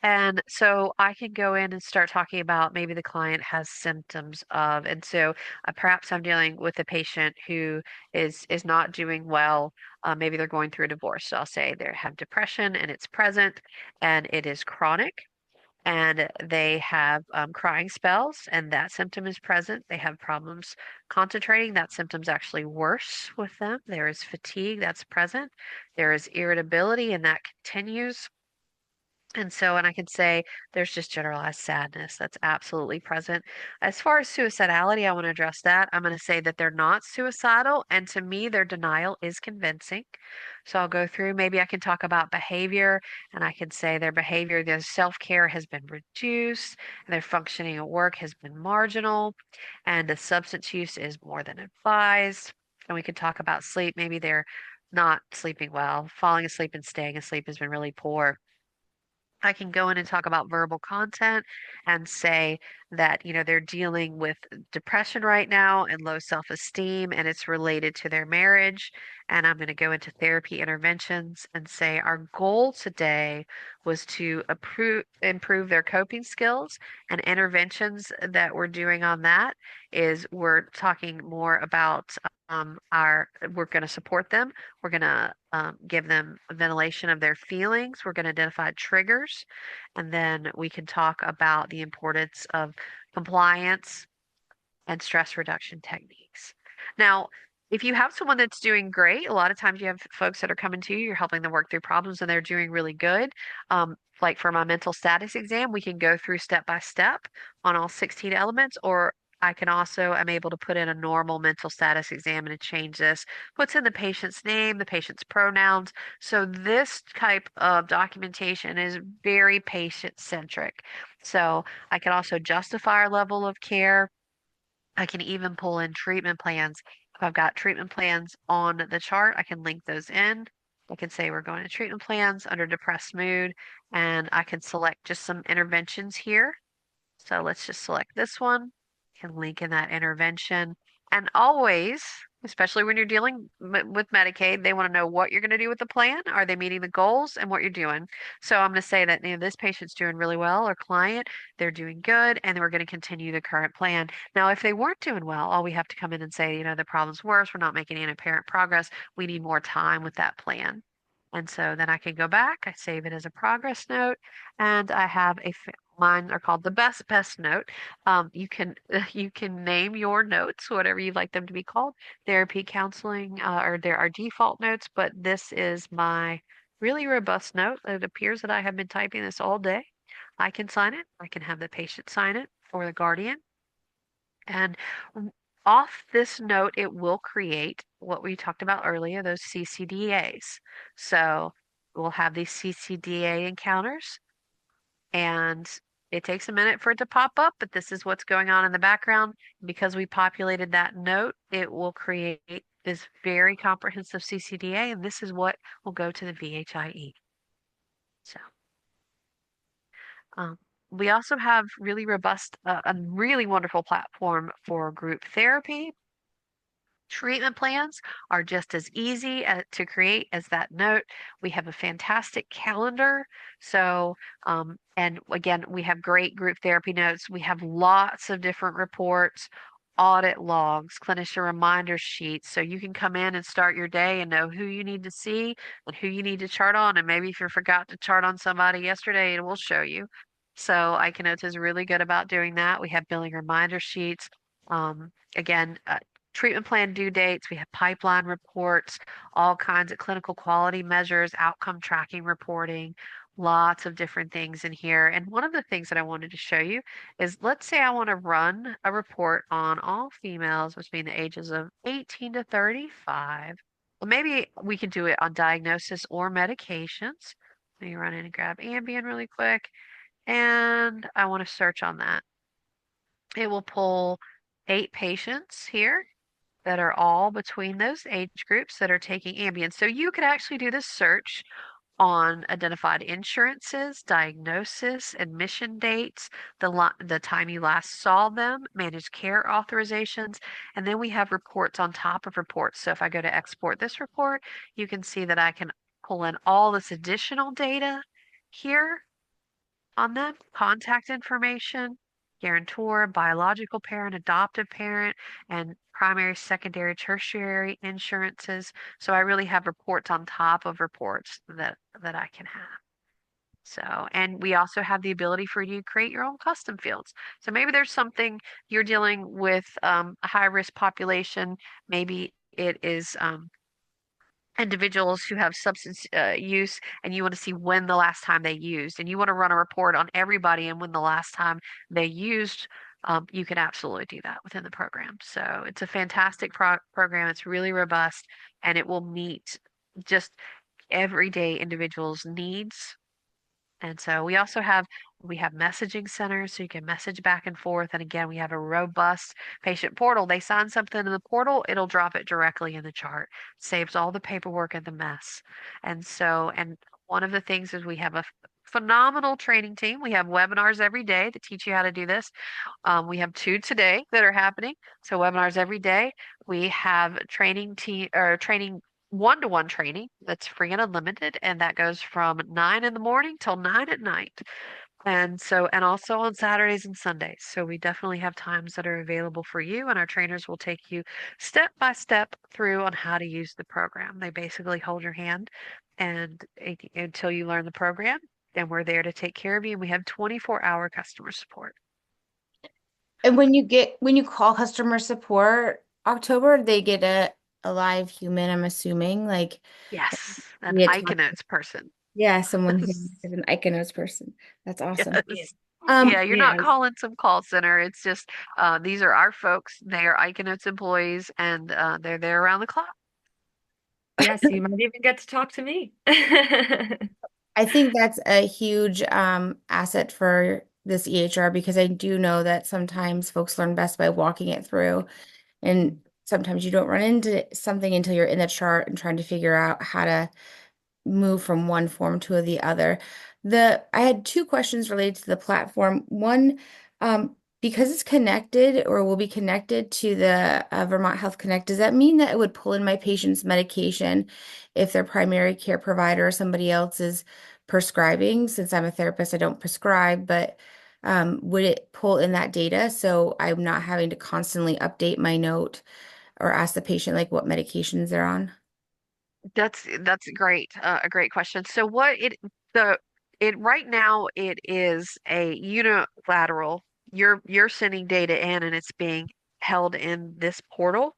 And so I can go in and start talking about maybe the client has symptoms of, and so perhaps I'm dealing with a patient who is not doing well. Maybe they're going through a divorce. So I'll say they have depression and it's present and it is chronic. And they have crying spells, and that symptom is present. They have problems concentrating. That symptom's actually worse with them. There is fatigue that's present. There is irritability, and that continues. And I can say there's just generalized sadness that's absolutely present. As far as suicidality, I want to address that. I'm going to say that they're not suicidal, and to me, their denial is convincing. So I'll go through, maybe I can talk about behavior, and I can say their behavior, their self-care has been reduced, and their functioning at work has been marginal, and the substance use is more than advised. And we could talk about sleep. Maybe they're not sleeping well, falling asleep and staying asleep has been really poor. I can go in and talk about verbal content and say that, they're dealing with depression right now and low self-esteem, and it's related to their marriage. And I'm going to go into therapy interventions and say our goal today was to improve their coping skills, and interventions that we're doing on that is we're talking more about we're going to support them. We're going to give them a ventilation of their feelings. We're going to identify triggers, and then we can talk about the importance of compliance and stress reduction techniques. Now, if you have someone that's doing great, a lot of times you have folks that are coming to you, you're helping them work through problems and they're doing really good. Like for my mental status exam, we can go through step by step on all 16 elements, or I'm able to put in a normal mental status exam and change this, puts in the patient's name, the patient's pronouns. So this type of documentation is very patient centric. So I can also justify our level of care. I can even pull in treatment plans. If I've got treatment plans on the chart, I can link those in. I can say we're going to treatment plans under depressed mood, and I can select just some interventions here. So let's just select this one, can link in that intervention. And always, especially when you're dealing with Medicaid, they want to know what you're going to do with the plan. Are they meeting the goals and what you're doing? So I'm going to say that this patient's doing really well, or client, they're doing good, and we're going to continue the current plan. Now, if they weren't doing well, all we have to come in and say, the problem's worse, we're not making any apparent progress, we need more time with that plan. And so then I can go back, I save it as a progress note, and I have mine are called the best note. You can name your notes, whatever you'd like them to be called. Therapy, counseling, or there are default notes, but this is my really robust note. It appears that I have been typing this all day. I can sign it. I can have the patient sign it or the guardian. And off this note, it will create what we talked about earlier, those CCDAs. So we'll have these CCDA encounters, and it takes a minute for it to pop up, but this is what's going on in the background. Because we populated that note, it will create this very comprehensive CCDA, and this is what will go to the VHIE. So um, we also have really robust, a really wonderful platform for group therapy. Treatment plans are just as easy to create as that note. We have a fantastic calendar. So, and again, we have great group therapy notes. We have lots of different reports, audit logs, clinician reminder sheets. So you can come in and start your day and know who you need to see and who you need to chart on. And maybe if you forgot to chart on somebody yesterday, it will show you. So ICANotes is really good about doing that. We have billing reminder sheets. Again, treatment plan due dates, we have pipeline reports, all kinds of clinical quality measures, outcome tracking reporting, lots of different things in here. And one of the things that I wanted to show you is, let's say I want to run a report on all females between the ages of 18 to 35 maybe we could do it on diagnosis or medications. Let me run in and grab Ambien really quick. And I want to search on that. It will pull 8 patients here that are all between those age groups that are taking Ambien. So you could actually do this search on identified insurances, diagnosis, admission dates, the time you last saw them, managed care authorizations, and then we have reports on top of reports. So if I go to export this report, you can see that I can pull in all this additional data here on them, contact information, guarantor, biological parent, adoptive parent, and primary, secondary, tertiary insurances. So I really have reports on top of reports that I can have. So, and we also have the ability for you to create your own custom fields. So maybe there's something you're dealing with a high risk population. Maybe it is individuals who have substance use and you want to see when the last time they used and you want to run a report on everybody and when the last time they used, you can absolutely do that within the program. So it's a fantastic program. It's really robust and it will meet just everyday individuals' needs. And so we have messaging centers so you can message back and forth. And again, we have a robust patient portal. They sign something in the portal, it'll drop it directly in the chart. Saves all the paperwork and the mess. And one of the things is we have a phenomenal training team. We have webinars every day that teach you how to do this. We have 2 today that are happening. So webinars every day. We have training team or training one-to-one training that's free and unlimited, and that goes from 9 in the morning till 9 at night. And also on Saturdays and Sundays. So we definitely have times that are available for you, and our trainers will take you step by step through on how to use the program. They basically hold your hand and until you learn the program, and we're there to take care of you. And we have 24-hour customer support. And when you call customer support, October, they get a live human, I'm assuming, like Yes, an we had talked, ICANotes person. yeah, someone who is an ICANotes person. That's awesome. Yes. Um, Yeah, you're not Yes. calling some call center. It's just these are our folks. They are ICANotes employees, and they're there around the clock. Yes, you might even get to talk to me. I think that's a huge asset for this EHR because I do know that sometimes folks learn best by walking it through. And sometimes you don't run into something until you're in the chart and trying to figure out how to move from one form to the other. I had 2 questions related to the platform. One, because it's connected or will be connected to the Vermont Health Connect, does that mean that it would pull in my patient's medication if their primary care provider or somebody else is prescribing? Since I'm a therapist, I don't prescribe, but would it pull in that data so I'm not having to constantly update my note or ask the patient like what medications they're on? That's great, a great question. So what the it right now it is a unilateral. You're sending data in and it's being held in this portal,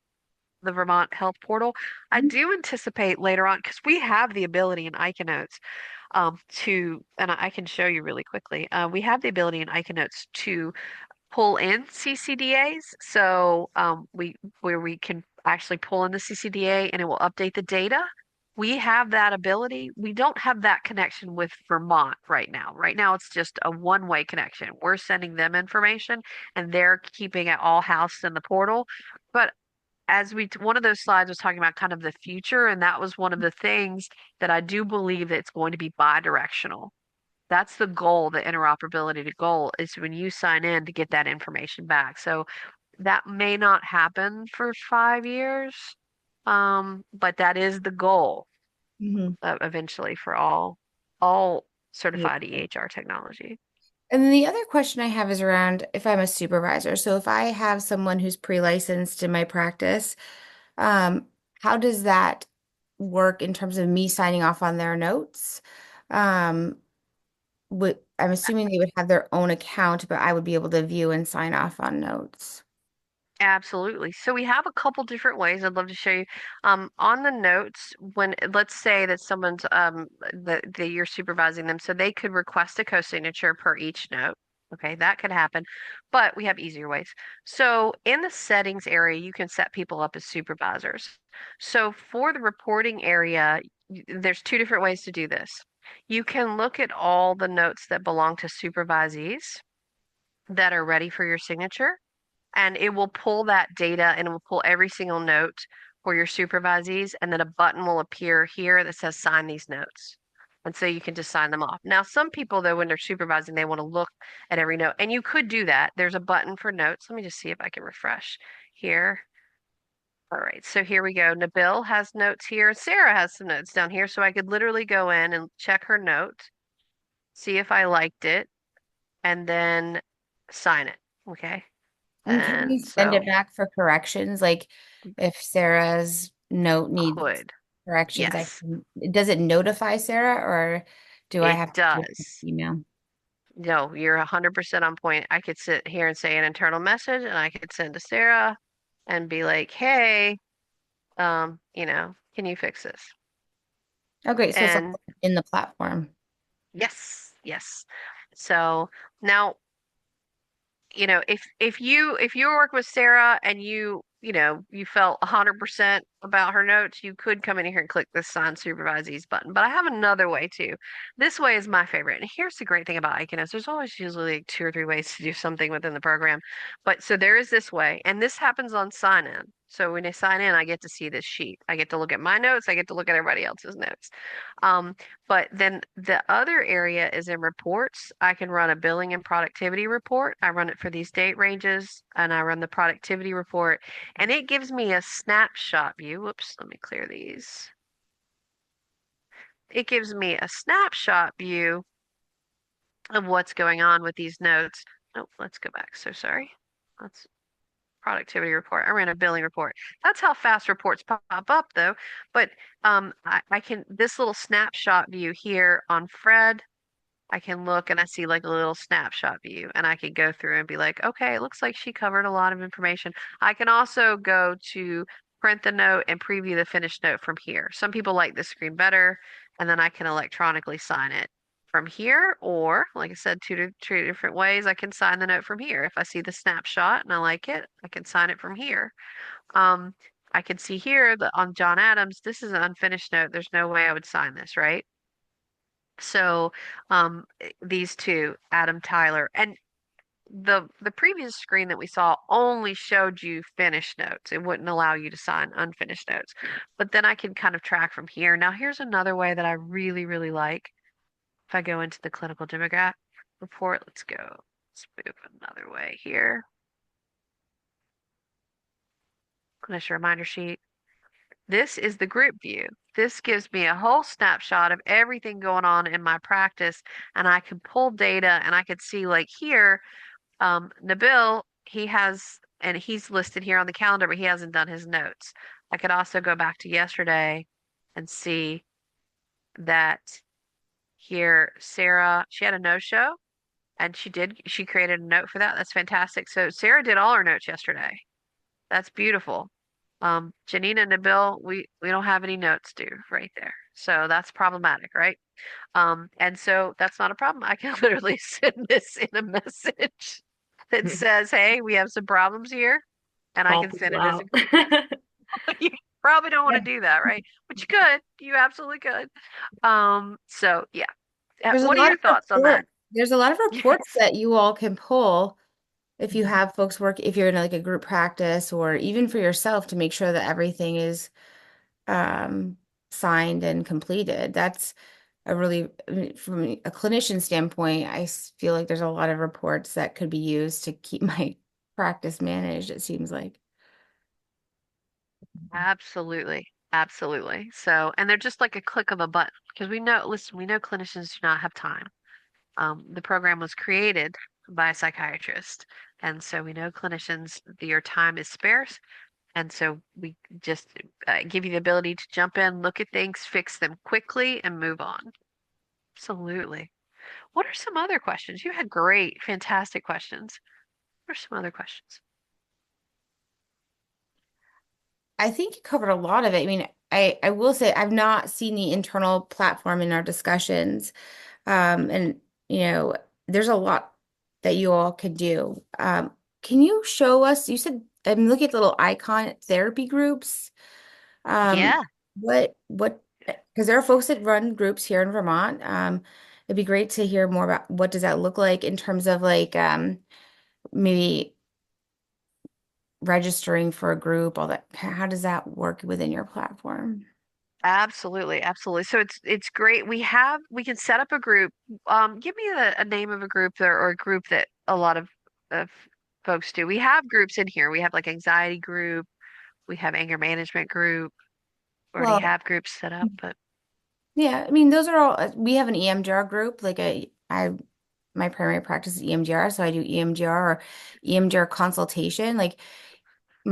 the Vermont Health Portal. I do anticipate later on because we have the ability in ICANotes and I can show you really quickly. We have the ability in ICANotes to pull in CCDAs. So where we can actually pull in the CCDA and it will update the data. We have that ability. We don't have that connection with Vermont right now. Right now, it's just a one-way connection. We're sending them information and they're keeping it all housed in the portal. But one of those slides was talking about kind of the future, and that was one of the things that I do believe that it's going to be bi-directional. That's the goal, the interoperability to goal is when you sign in to get that information back. So that may not happen for 5 years, but that is the goal Mhm. eventually for all certified EHR technology. And then the other question I have is around if I'm a supervisor. So if I have someone who's pre-licensed in my practice, um, how does that work in terms of me signing off on their notes? Um, I'm assuming they would have their own account, but I would be able to view and sign off on notes. Absolutely. So we have a couple different ways I'd love to show you. On the notes, when let's say that someone's that you're supervising them, so they could request a co-signature per each note. Okay, that could happen, but we have easier ways. So in the settings area, you can set people up as supervisors. So for the reporting area, there's two different ways to do this. You can look at all the notes that belong to supervisees that are ready for your signature, and it will pull that data and it will pull every single note for your supervisees, and then a button will appear here that says sign these notes. And so you can just sign them off. Now, some people, though, when they're supervising, they want to look at every note, and you could do that. There's a button for notes. Let me just see if I can refresh here. All right, so here we go. Nabil has notes here. Sarah has some notes down here, so I could literally go in and check her note, see if I liked it, and then sign it. Okay. And can we And send it so back for corrections? Like if Sarah's note needs could. corrections, Yes, does it notify Sarah or do I it have to do it does. through email? No, you're 100% on point. I could sit here and say an internal message and I could send to Sarah and be like, hey, can you fix this? Oh, great. So it's all And in the platform. yes, yes. So now if you work with Sarah and you felt 100% about her notes, you could come in here and click this sign supervisees button. But I have another way too. This way is my favorite. And here's the great thing about ICANOS. There's always usually like 2 or 3 ways to do something within the program. But so there is this way, and this happens on sign in. So when I sign in, I get to see this sheet. I get to look at my notes. I get to look at everybody else's notes. Um, but then the other area is in reports. I can run a billing and productivity report. I run it for these date ranges and I run the productivity report, and it gives me a snapshot view. Whoops, let me clear these. It gives me a snapshot view of what's going on with these notes. Oh, let's go back. So sorry. Let's productivity report. I ran a billing report. That's how fast reports pop up though. But I can this little snapshot view here on Fred. I can look and I see like a little snapshot view, and I could go through and be like, okay, it looks like she covered a lot of information. I can also go to print the note and preview the finished note from here. Some people like this screen better, and then I can electronically sign it from here, or like I said, two different ways. I can sign the note from here. If I see the snapshot and I like it, I can sign it from here. Um, I can see here that on John Adams, this is an unfinished note. There's no way I would sign this, right? So these two, Adam Tyler, and the previous screen that we saw only showed you finished notes. It wouldn't allow you to sign unfinished notes. But then I can kind of track from here. Now here's another way that I really, really like. If I go into the clinical demographic report, let's go. Let's move another way here. Clinician reminder sheet. This is the group view. This gives me a whole snapshot of everything going on in my practice, and I can pull data and I could see like here, Nabil, and he's listed here on the calendar, but he hasn't done his notes. I could also go back to yesterday and see that here, Sarah, she had a no-show and she created a note for that. That's fantastic. So Sarah did all her notes yesterday. That's beautiful. Janina and Nabil, we don't have any notes due right there. So that's problematic, right? And so that's not a problem. I can literally send this in a message that says, hey, we have some problems here. And I Call can send people it as a out. you probably don't want to Yeah. do that, right? But you could. You absolutely could. So yeah. There's a What are lot your of thoughts on that? there's a lot of reports Yes. that you all can pull if you Mhm. have folks work, if you're in like a group practice or even for yourself to make sure that everything is um, signed and completed. That's I mean, from a clinician standpoint, feel like there's a lot of reports that could be used to keep my practice managed, it seems like. Absolutely. Absolutely. So, and they're just like a click of a button because listen, we know clinicians do not have time. The program was created by a psychiatrist. And so we know clinicians, your time is scarce. And so we just give you the ability to jump in, look at things, fix them quickly, and move on. Absolutely. What are some other questions? You had great, fantastic questions. What are some other questions? I think you covered a lot of it. I mean, I will say I've not seen the internal platform in our discussions. And, you know, there's a lot that you all can do. Can you show us? You said I'm looking at the little icon therapy groups. Yeah, What because there are folks that run groups here in Vermont. It'd be great to hear more about what does that look like in terms of like maybe registering for a group, all that. How does that work within your platform? absolutely, absolutely. So it's great. We can set up a group. Give me a name of a group there or a group that a lot of folks do. We have groups in here. We have like anxiety group, we have anger management group. We already Well, have groups set up, but yeah, I mean, those are all, we have an EMDR group, like my primary practice is EMDR, so I do EMDR or EMDR consultation. Like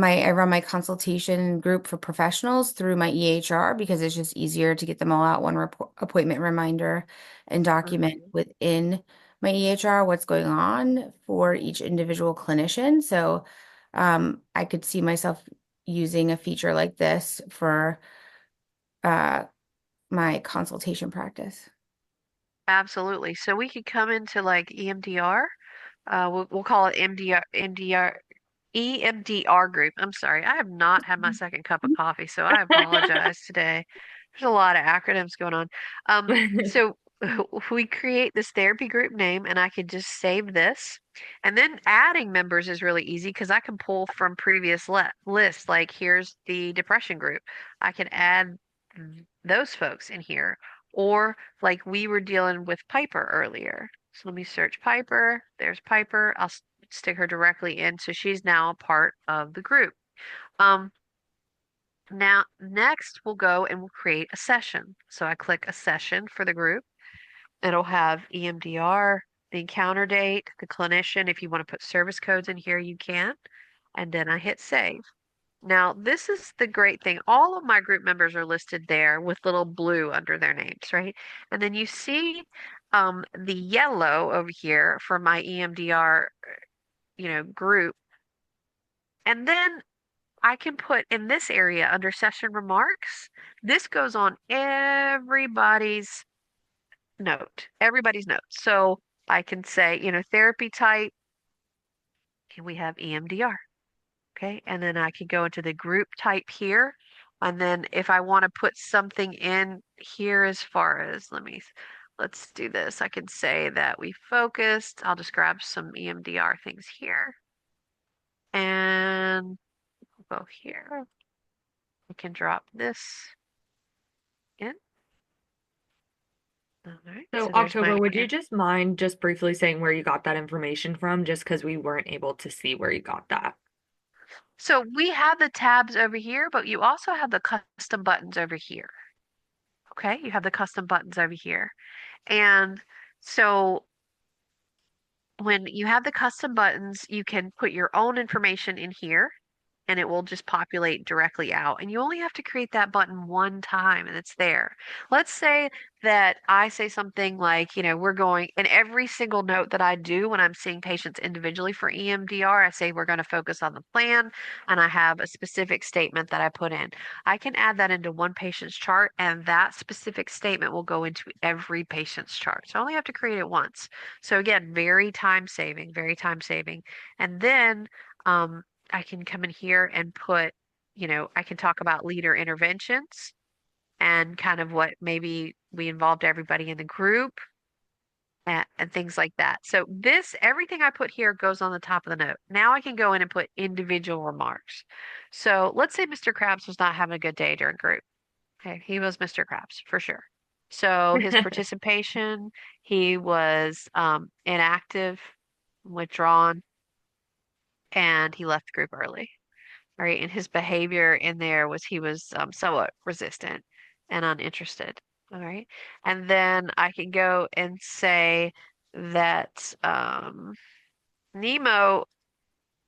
I run my consultation group for professionals through my EHR because it's just easier to get them all out one report, appointment reminder and document mhm. within my EHR what's going on for each individual clinician. So I could see myself using a feature like this for uh, my consultation practice. Absolutely. So we could come into like EMDR. We'll call it MDR EMDR group. I'm sorry, I have not had my second cup of coffee, so I apologize today. There's a lot of acronyms going on. So we create this therapy group name, and I can just save this. And then adding members is really easy because I can pull from previous lists. Like here's the depression group. I can add those folks in here. Or like we were dealing with Piper earlier. So let me search Piper. There's Piper. I'll stick her directly in. So she's now a part of the group. Um, Now, next we'll go and we'll create a session. So I click a session for the group. It'll have EMDR, the encounter date, the clinician. If you want to put service codes in here, you can. And then I hit save. Now, this is the great thing. All of my group members are listed there with little blue under their names, right? And then you see the yellow over here for my EMDR, group. And then I can put in this area under session remarks. This goes on everybody's note. So I can say, therapy type, and we have EMDR. Okay, and then I can go into the group type here. And then if I want to put something in here as far as, let's do this. I can say that we focused. I'll just grab some EMDR things here and go here. I can drop this in. All right, So so there's October, my, would you just mind just briefly saying where you got that information from, just because we weren't able to see where you got that? so we have the tabs over here, but you also have the custom buttons over here. Okay, you have the custom buttons over here. And so when you have the custom buttons, you can put your own information in here and it will just populate directly out. And you only have to create that button one time and it's there. Let's say that I say something like, we're going, and every single note that I do when I'm seeing patients individually for EMDR, I say we're going to focus on the plan and I have a specific statement that I put in. I can add that into one patient's chart and that specific statement will go into every patient's chart. So I only have to create it once. So again, very time saving, very time saving. And then, I can come in here and put, I can talk about leader interventions and kind of what maybe we involved everybody in the group and things like that. So everything I put here goes on the top of the note. Now I can go in and put individual remarks. So let's say Mr. Krabs was not having a good day during group. Okay, he was Mr. Krabs for sure. So his participation, he was inactive, withdrawn, and he left the group early. Right? And his behavior in there was he was somewhat resistant and uninterested. All right. And then I can go and say that Nemo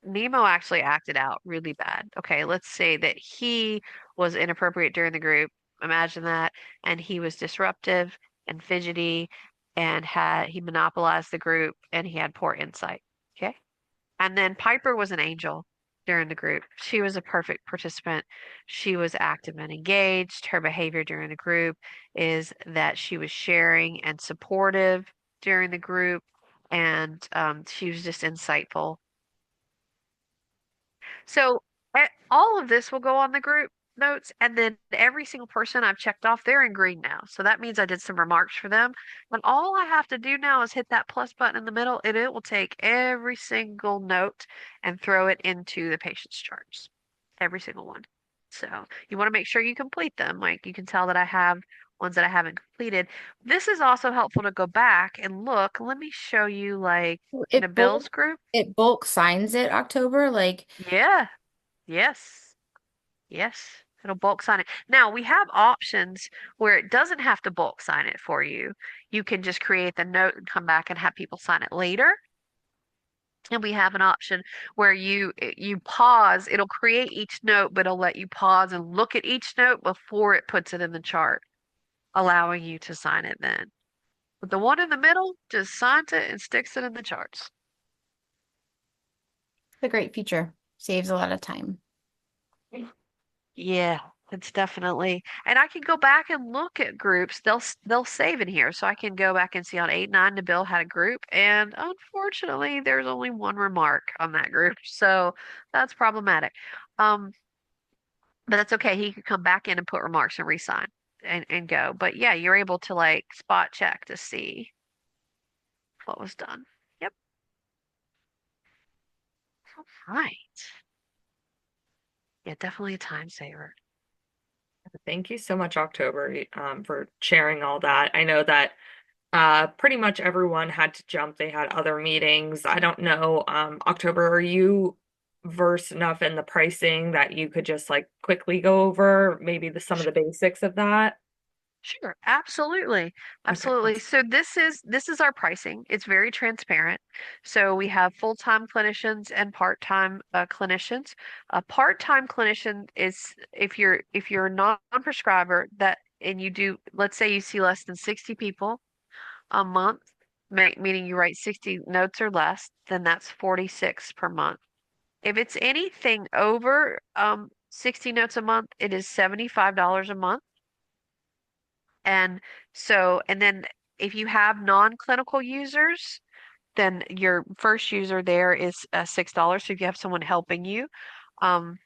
Nemo actually acted out really bad. Okay, let's say that he was inappropriate during the group. Imagine that. And he was disruptive and fidgety and he monopolized the group and he had poor insight. Okay. And then Piper was an angel during the group. She was a perfect participant. She was active and engaged. Her behavior during the group is that she was sharing and supportive during the group. and she was just insightful. So all of this will go on the group notes, and then every single person I've checked off, they're in green now. So that means I did some remarks for them. And all I have to do now is hit that plus button in the middle, and it will take every single note and throw it into the patient's charts. Every single one. So you want to make sure you complete them. Like you can tell that I have ones that I haven't completed. This is also helpful to go back and look. Let me show you like in a It bills bulk group. it bulk signs it October, like Yeah. Yes. Yes, it'll bulk sign it. Now we have options where it doesn't have to bulk sign it for you. You can just create the note and come back and have people sign it later. And we have an option where you pause. It'll create each note, but it'll let you pause and look at each note before it puts it in the chart, allowing you to sign it then. But the one in the middle just signs it and sticks it in the charts. it's a great feature. Saves a lot of time. Yeah, it's definitely. And I can go back and look at groups. They'll save in here, so I can go back and see on 8, 9 the bill had a group, and unfortunately, there's only one remark on that group, so that's problematic. Um, but that's okay. He could come back in and put remarks and re-sign and go. But yeah, you're able to like spot check to see what was done. Yep. All right. Yeah, definitely a time saver. Thank you so much, October, for sharing all that. I know that pretty much everyone had to jump. They had other meetings. I don't know, October, are you versed enough in the pricing that you could just like quickly go over maybe some of the basics of that? Sure, absolutely. Okay. Absolutely. So this is our pricing. It's very transparent. So we have full-time clinicians and part-time clinicians. A part-time clinician is if you're a non-prescriber that and you do, let's say you see less than 60 people a month, meaning you write 60 notes or less, then that's 46 per month. If it's anything over 60 notes a month, it is $75 a month. And and then if you have non-clinical users, then your first user there is $6. So if you have someone helping you, um,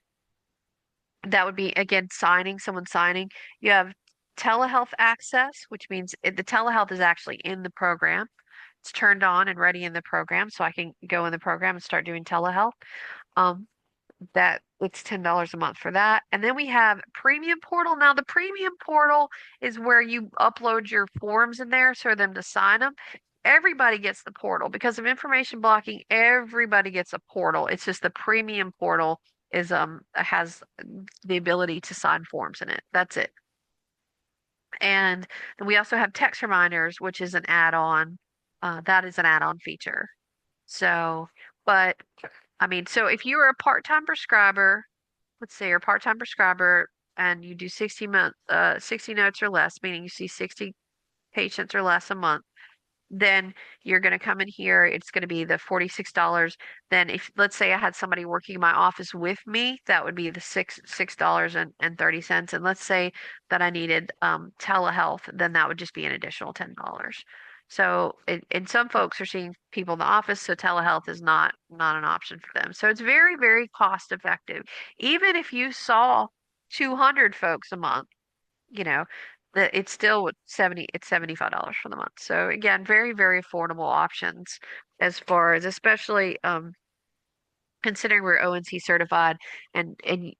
that would be again someone signing. You have telehealth access, which means the telehealth is actually in the program. It's turned on and ready in the program, so I can go in the program and start doing telehealth. Um, that it's $10 a month for that. And then we have premium portal. Now the premium portal is where you upload your forms in there for them to sign them. Everybody gets the portal because of information blocking. Everybody gets a portal. It's just the premium portal is has the ability to sign forms in it. That's it. And then we also have text reminders, which is an add-on. That is an add-on feature. So, but I mean, so if you are a part-time prescriber, let's say you're a part-time prescriber and you do 60 notes or less, meaning you see 60 patients or less a month, then you're going to come in here. It's going to be the $46. Then if let's say I had somebody working in my office with me, that would be the $6 and 30 cents. And let's say that I needed telehealth, then that would just be an additional $10. So and some folks are seeing people in the office, so telehealth is not an option for them. So it's very, very cost effective. Even if you saw 200 folks a month, you know, it's still it's $75 for the month. So again, very, very affordable options as far as especially considering we're ONC certified and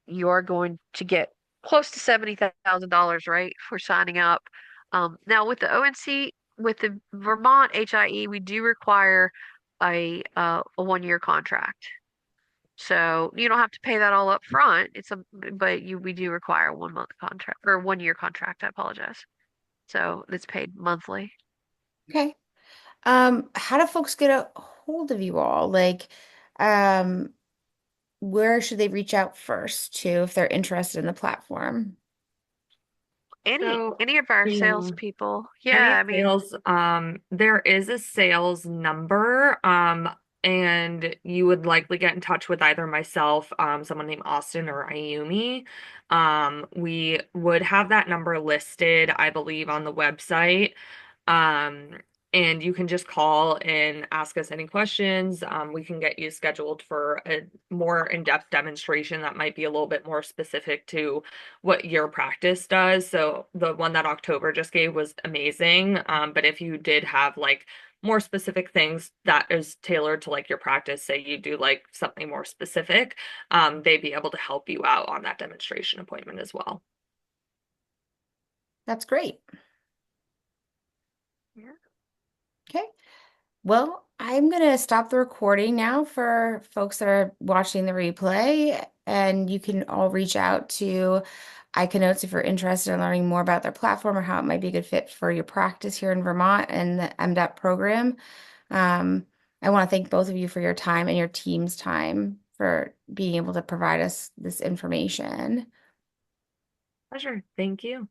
you're going to get close to $70,000, right, for signing up. Now with the ONC, with the Vermont HIE, we do require a 1 year contract. So you don't have to pay that all up front. But we do require a 1 month contract or 1 year contract. I apologize. So it's paid monthly. Okay. How do folks get a hold of you all? Like, um, where should they reach out first to if they're interested in the platform? So, Any of our yeah. salespeople. Yeah, Any I mean, sales, there is a sales number, and you would likely get in touch with either myself, someone named Austin or Ayumi. We would have that number listed, I believe, on the website. Um, And you can just call and ask us any questions. We can get you scheduled for a more in-depth demonstration that might be a little bit more specific to what your practice does. So the one that October just gave was amazing. But if you did have like more specific things that is tailored to like your practice, say you do like something more specific, they'd be able to help you out on that demonstration appointment as well. That's great. Yeah. Okay. Well, I'm going to stop the recording now for folks that are watching the replay, and you can all reach out to ICANotes if you're interested in learning more about their platform or how it might be a good fit for your practice here in Vermont and the MDAPP program. I want to thank both of you for your time and your team's time for being able to provide us this information. Pleasure. Thank you.